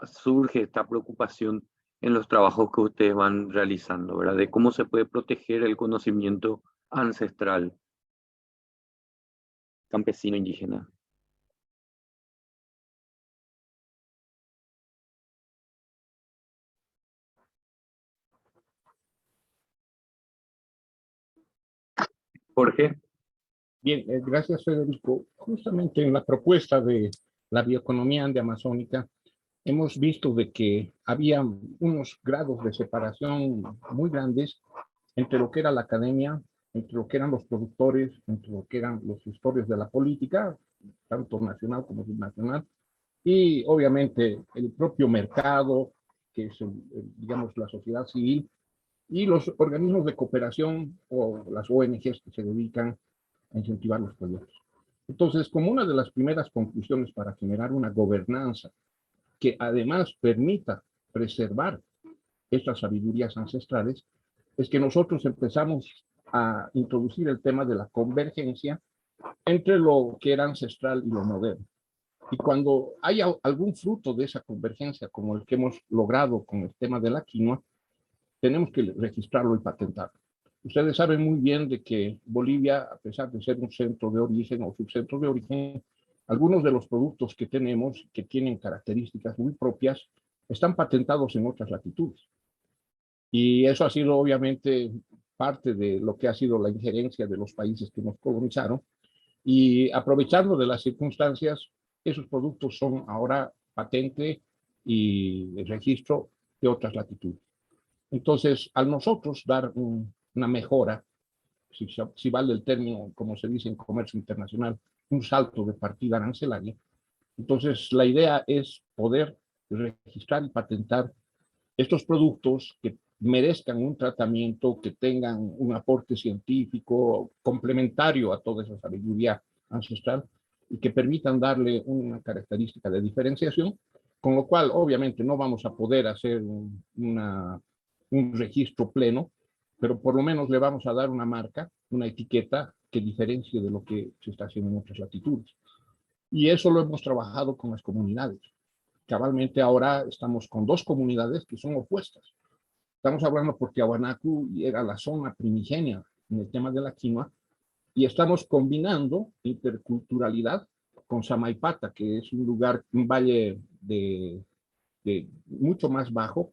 surge esta preocupación en los trabajos que ustedes van realizando, ¿verdad? De cómo se puede proteger el conocimiento ancestral campesino indígena. Jorge. Bien, gracias, Federico. Justamente en la propuesta de la bioeconomía andeamazónica hemos visto de que había unos grados de separación muy grandes entre lo que era la academia, entre lo que eran los productores, entre lo que eran los gestores de la política, tanto nacional como subnacional, y obviamente el propio mercado, que es, digamos, la sociedad civil, y los organismos de cooperación o las ONGs que se dedican a incentivar los proyectos. Entonces, como una de las primeras conclusiones para generar una gobernanza que además permita preservar estas sabidurías ancestrales, es que nosotros empezamos a introducir el tema de la convergencia entre lo que era ancestral y lo moderno. Y cuando hay algún fruto de esa convergencia, como el que hemos logrado con el tema de la quinoa, tenemos que registrarlo y patentarlo. Ustedes saben muy bien de que Bolivia, a pesar de ser un centro de origen o subcentro de origen, algunos de los productos que tenemos, que tienen características muy propias, están patentados en otras latitudes. Y eso ha sido obviamente parte de lo que ha sido la injerencia de los países que nos colonizaron. Y aprovechando de las circunstancias, esos productos son ahora patente y registro de otras latitudes. Entonces, al nosotros dar una mejora, si vale el término, como se dice en comercio internacional, un salto de partida arancelaria, entonces la idea es poder registrar y patentar estos productos que merezcan un tratamiento, que tengan un aporte científico complementario a toda esa sabiduría ancestral y que permitan darle una característica de diferenciación, con lo cual obviamente no vamos a poder hacer un registro pleno, pero por lo menos le vamos a dar una marca, una etiqueta que diferencie de lo que se está haciendo en otras latitudes. Y eso lo hemos trabajado con las comunidades. Cabalmente ahora estamos con dos comunidades que son opuestas. Estamos hablando porque Tiahuanacu era la zona primigenia en el tema de la quinoa y estamos combinando interculturalidad con Samaipata, que es un lugar, un valle de mucho más bajo,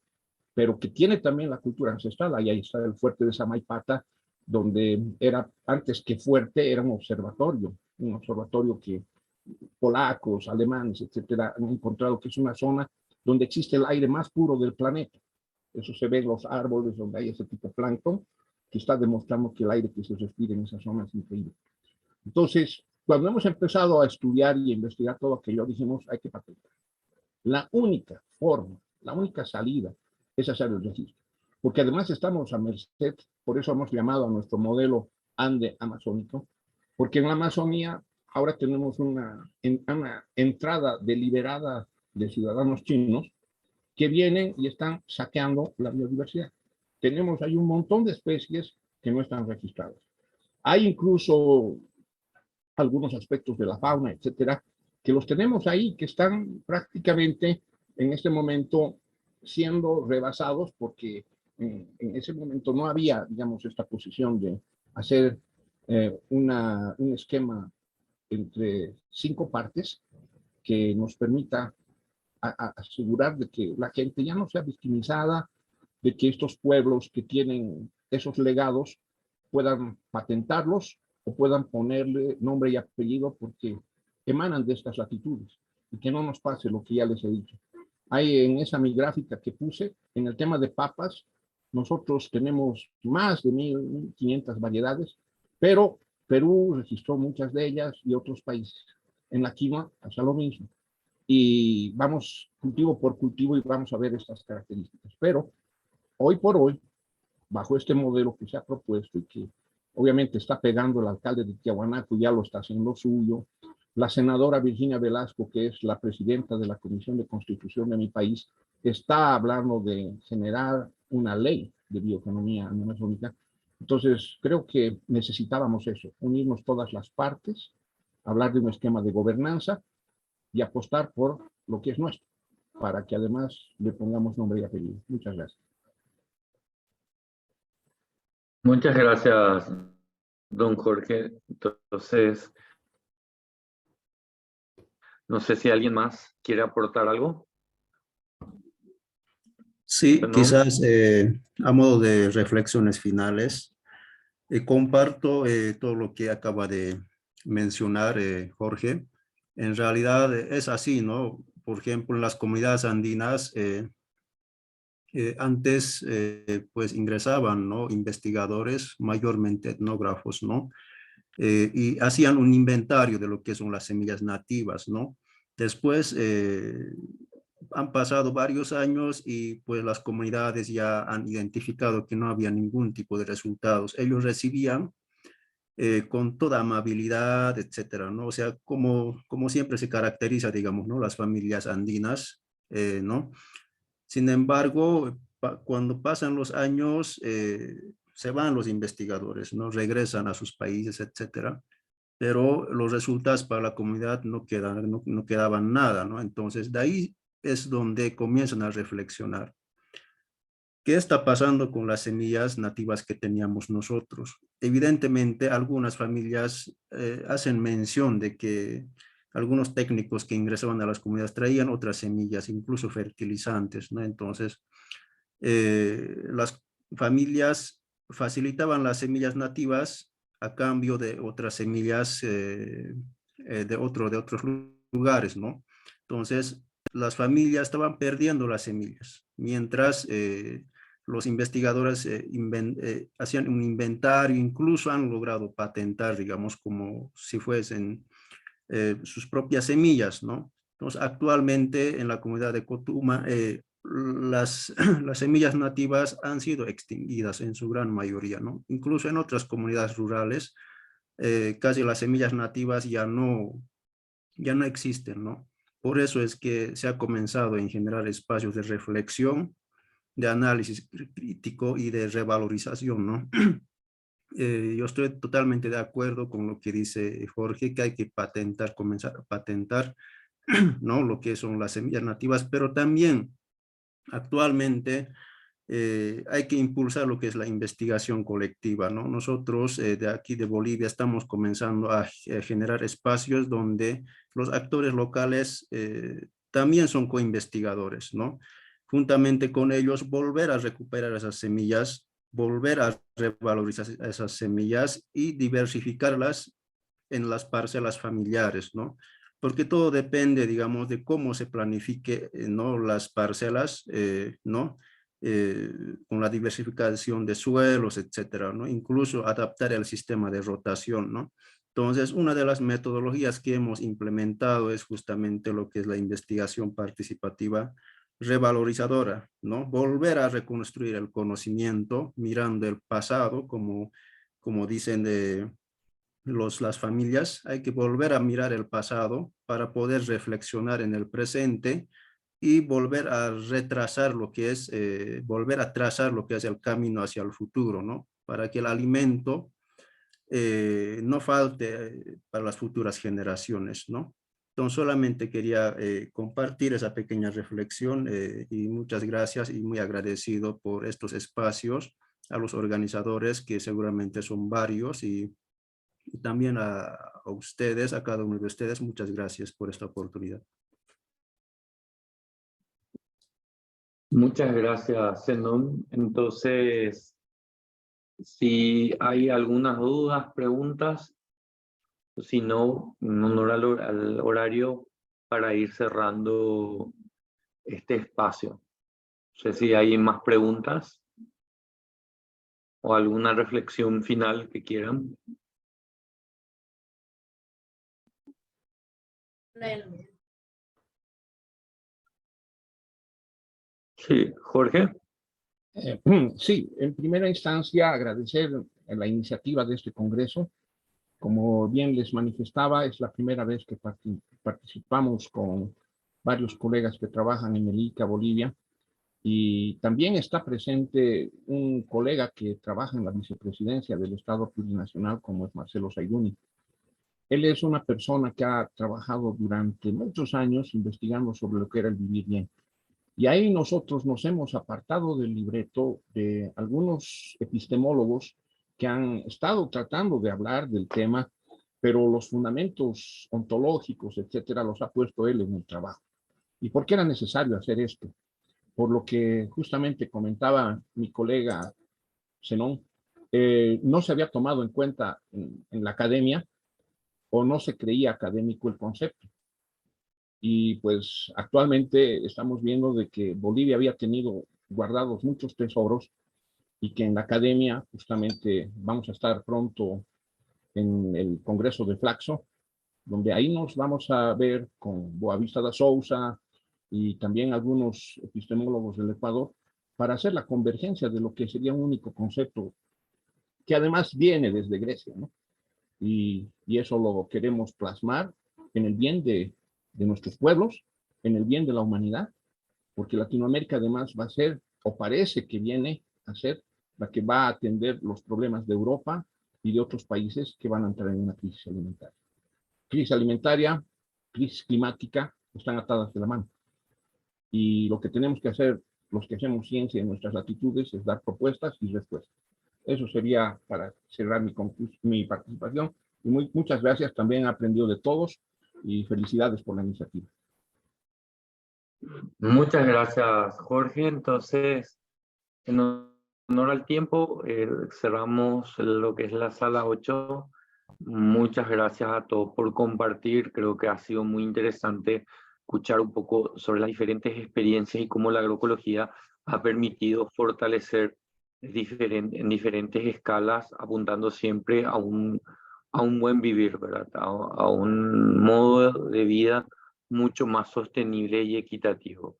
pero que tiene también la cultura ancestral. Ahí está el fuerte de Samaipata, donde era, antes que fuerte, era un observatorio que polacos, alemanes, etcétera, han encontrado que es una zona donde existe el aire más puro del planeta. Eso se ve en los árboles donde hay ese tipo de plancton, que está demostrando que el aire que se respira en esa zona es increíble. Entonces, cuando hemos empezado a estudiar y a investigar todo aquello, dijimos, hay que patentar. La única forma, la única salida es hacer el registro. Porque además estamos a merced, por eso hemos llamado a nuestro modelo Ande Amazónico, porque en la Amazonía ahora tenemos una entrada deliberada de ciudadanos chinos que vienen y están saqueando la biodiversidad. Tenemos ahí un montón de especies que no están registradas. Hay incluso algunos aspectos de la fauna, etcétera, que los tenemos ahí, que están prácticamente en este momento siendo rebasados porque en ese momento no había, digamos, esta posición de hacer un esquema entre 5 partes que nos permita asegurar de que la gente ya no sea victimizada, de que estos pueblos que tienen esos legados puedan patentarlos o puedan ponerle nombre y apellido porque emanan de estas latitudes y que no nos pase lo que ya les he dicho. Hay en esa mi gráfica que puse, en el tema de papas, nosotros tenemos más de 1.500 variedades, pero Perú registró muchas de ellas y otros países. En la quinoa pasa lo mismo. Y vamos cultivo por cultivo y vamos a ver estas características. Pero hoy por hoy, bajo este modelo que se ha propuesto y que obviamente está pegando el alcalde de Tiahuanaco, ya lo está haciendo suyo, la senadora Virginia Velasco, que es la presidenta de la Comisión de Constitución de mi país, está hablando de generar una ley de bioeconomía amazónica. Entonces, creo que necesitábamos eso, unirnos todas las partes, hablar de un esquema de gobernanza y apostar por lo que es nuestro, para que además le pongamos nombre y apellido. Muchas gracias. Muchas gracias, don Jorge. Entonces, no sé si alguien más quiere aportar algo. Sí, Bueno. quizás a modo de reflexiones finales, comparto todo lo que acaba de mencionar Jorge. En realidad es así, ¿no? Por ejemplo, en las comunidades andinas, antes pues ingresaban, ¿no? Investigadores, mayormente etnógrafos, ¿no? Y hacían un inventario de lo que son las semillas nativas, ¿no? Después han pasado varios años y pues las comunidades ya han identificado que no había ningún tipo de resultados. Ellos recibían con toda amabilidad, etcétera, ¿no? O sea, como siempre se caracteriza, digamos, ¿no? Las familias andinas, ¿no? Sin embargo, cuando pasan los años, se van los investigadores, ¿no? Regresan a sus países, etcétera, pero los resultados para la comunidad no quedaban nada, ¿no? Entonces, de ahí es donde comienzan a reflexionar. ¿Qué está pasando con las semillas nativas que teníamos nosotros? Evidentemente, algunas familias hacen mención de que algunos técnicos que ingresaban a las comunidades traían otras semillas, incluso fertilizantes, ¿no? Entonces, las familias facilitaban las semillas nativas a cambio de otras semillas de otros lugares, ¿no? Entonces, las familias estaban perdiendo las semillas, mientras los investigadores hacían un inventario, incluso han logrado patentar, digamos, como si fuesen sus propias semillas, ¿no? Entonces, actualmente en la comunidad de Cotuma, las semillas nativas han sido extinguidas en su gran mayoría, ¿no? Incluso en otras comunidades rurales, casi las semillas nativas ya no existen, ¿no? Por eso es que se ha comenzado a generar espacios de reflexión, de análisis crítico y de revalorización, ¿no? Yo estoy totalmente de acuerdo con lo que dice Jorge, que hay que comenzar a patentar, ¿no? Lo que son las semillas nativas, pero también actualmente hay que impulsar lo que es la investigación colectiva, ¿no? Nosotros de aquí de Bolivia estamos comenzando a generar espacios donde los actores locales también son coinvestigadores, ¿no? Juntamente con ellos volver a recuperar esas semillas, volver a revalorizar esas semillas y diversificarlas en las parcelas familiares, ¿no? Porque todo depende, digamos, de cómo se planifique, ¿no? Las parcelas, ¿no? Con la diversificación de suelos, etcétera, ¿no? Incluso adaptar el sistema de rotación, ¿no? Entonces, una de las metodologías que hemos implementado es justamente lo que es la investigación participativa revalorizadora, ¿no? Volver a reconstruir el conocimiento mirando el pasado, como dicen las familias, hay que volver a mirar el pasado para poder reflexionar en el presente y volver a retrasar lo que es, volver a trazar lo que es el camino hacia el futuro, ¿no? Para que el alimento no falte para las futuras generaciones, ¿no? Entonces solamente quería compartir esa pequeña reflexión y muchas gracias y muy agradecido por estos espacios a los organizadores que seguramente son varios y también a ustedes, a cada uno de ustedes, muchas gracias por esta oportunidad. Muchas gracias, Zenón. Entonces, si hay algunas dudas, preguntas, si no, en honor al horario para ir cerrando este espacio. No sé si hay más preguntas o alguna reflexión final que quieran. Sí, Jorge. Sí, en primera instancia agradecer la iniciativa de este congreso. Como bien les manifestaba, es la primera vez que participamos con varios colegas que trabajan en el ICA Bolivia y también está presente un colega que trabaja en la vicepresidencia del Estado Plurinacional, como es Marcelo Zaiduni. Él es una persona que ha trabajado durante muchos años investigando sobre lo que era el vivir bien. Y ahí nosotros nos hemos apartado del libreto de algunos epistemólogos que han estado tratando de hablar del tema, pero los fundamentos ontológicos, etcétera, los ha puesto él en el trabajo. ¿Y por qué era necesario hacer esto? Por lo que justamente comentaba mi colega Zenón, no se había tomado en cuenta en la academia o no se creía académico el concepto. Y pues actualmente estamos viendo de que Bolivia había tenido guardados muchos tesoros y que en la academia justamente vamos a estar pronto en el Congreso de Flaxo, donde ahí nos vamos a ver con Boavista da Souza y también algunos epistemólogos del Ecuador para hacer la convergencia de lo que sería un único concepto que además viene desde Grecia, ¿no? y eso lo queremos plasmar en el bien de nuestros pueblos, en el bien de la humanidad, porque Latinoamérica además va a ser, o parece que viene a ser, la que va a atender los problemas de Europa y de otros países que van a entrar en una crisis alimentaria. Crisis alimentaria, crisis climática, están atadas de la mano. Y lo que tenemos que hacer, los que hacemos ciencia en nuestras latitudes, es dar propuestas y respuestas. Eso sería para cerrar mi participación. Y muchas gracias, también he aprendido de todos y felicidades por la iniciativa. Muchas gracias, Jorge. Entonces, en honor al tiempo, cerramos lo que es la sala 8. Muchas gracias a todos por compartir. Creo que ha sido muy interesante escuchar un poco sobre las diferentes experiencias y cómo la agroecología ha permitido fortalecer en diferentes escalas, apuntando siempre a un buen vivir, ¿verdad? A un modo de vida mucho más sostenible y equitativo.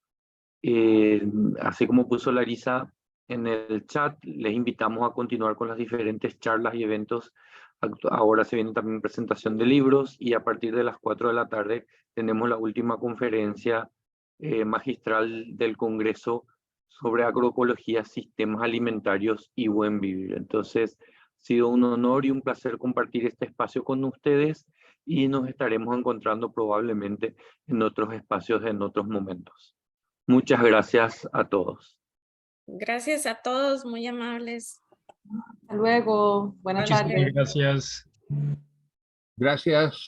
Así como puso Larisa en el chat, les invitamos a continuar con las diferentes charlas y eventos. Ahora se viene también presentación de libros y a partir de las 4 de la tarde tenemos la última conferencia magistral del Congreso sobre agroecología, sistemas alimentarios y buen vivir. Entonces, ha sido un honor y un placer compartir este espacio con ustedes y nos estaremos encontrando probablemente en otros espacios en otros momentos. Muchas gracias a todos. Gracias a todos, muy amables. Hasta luego. Buenas Buenas tardes. tardes. Gracias. Gracias.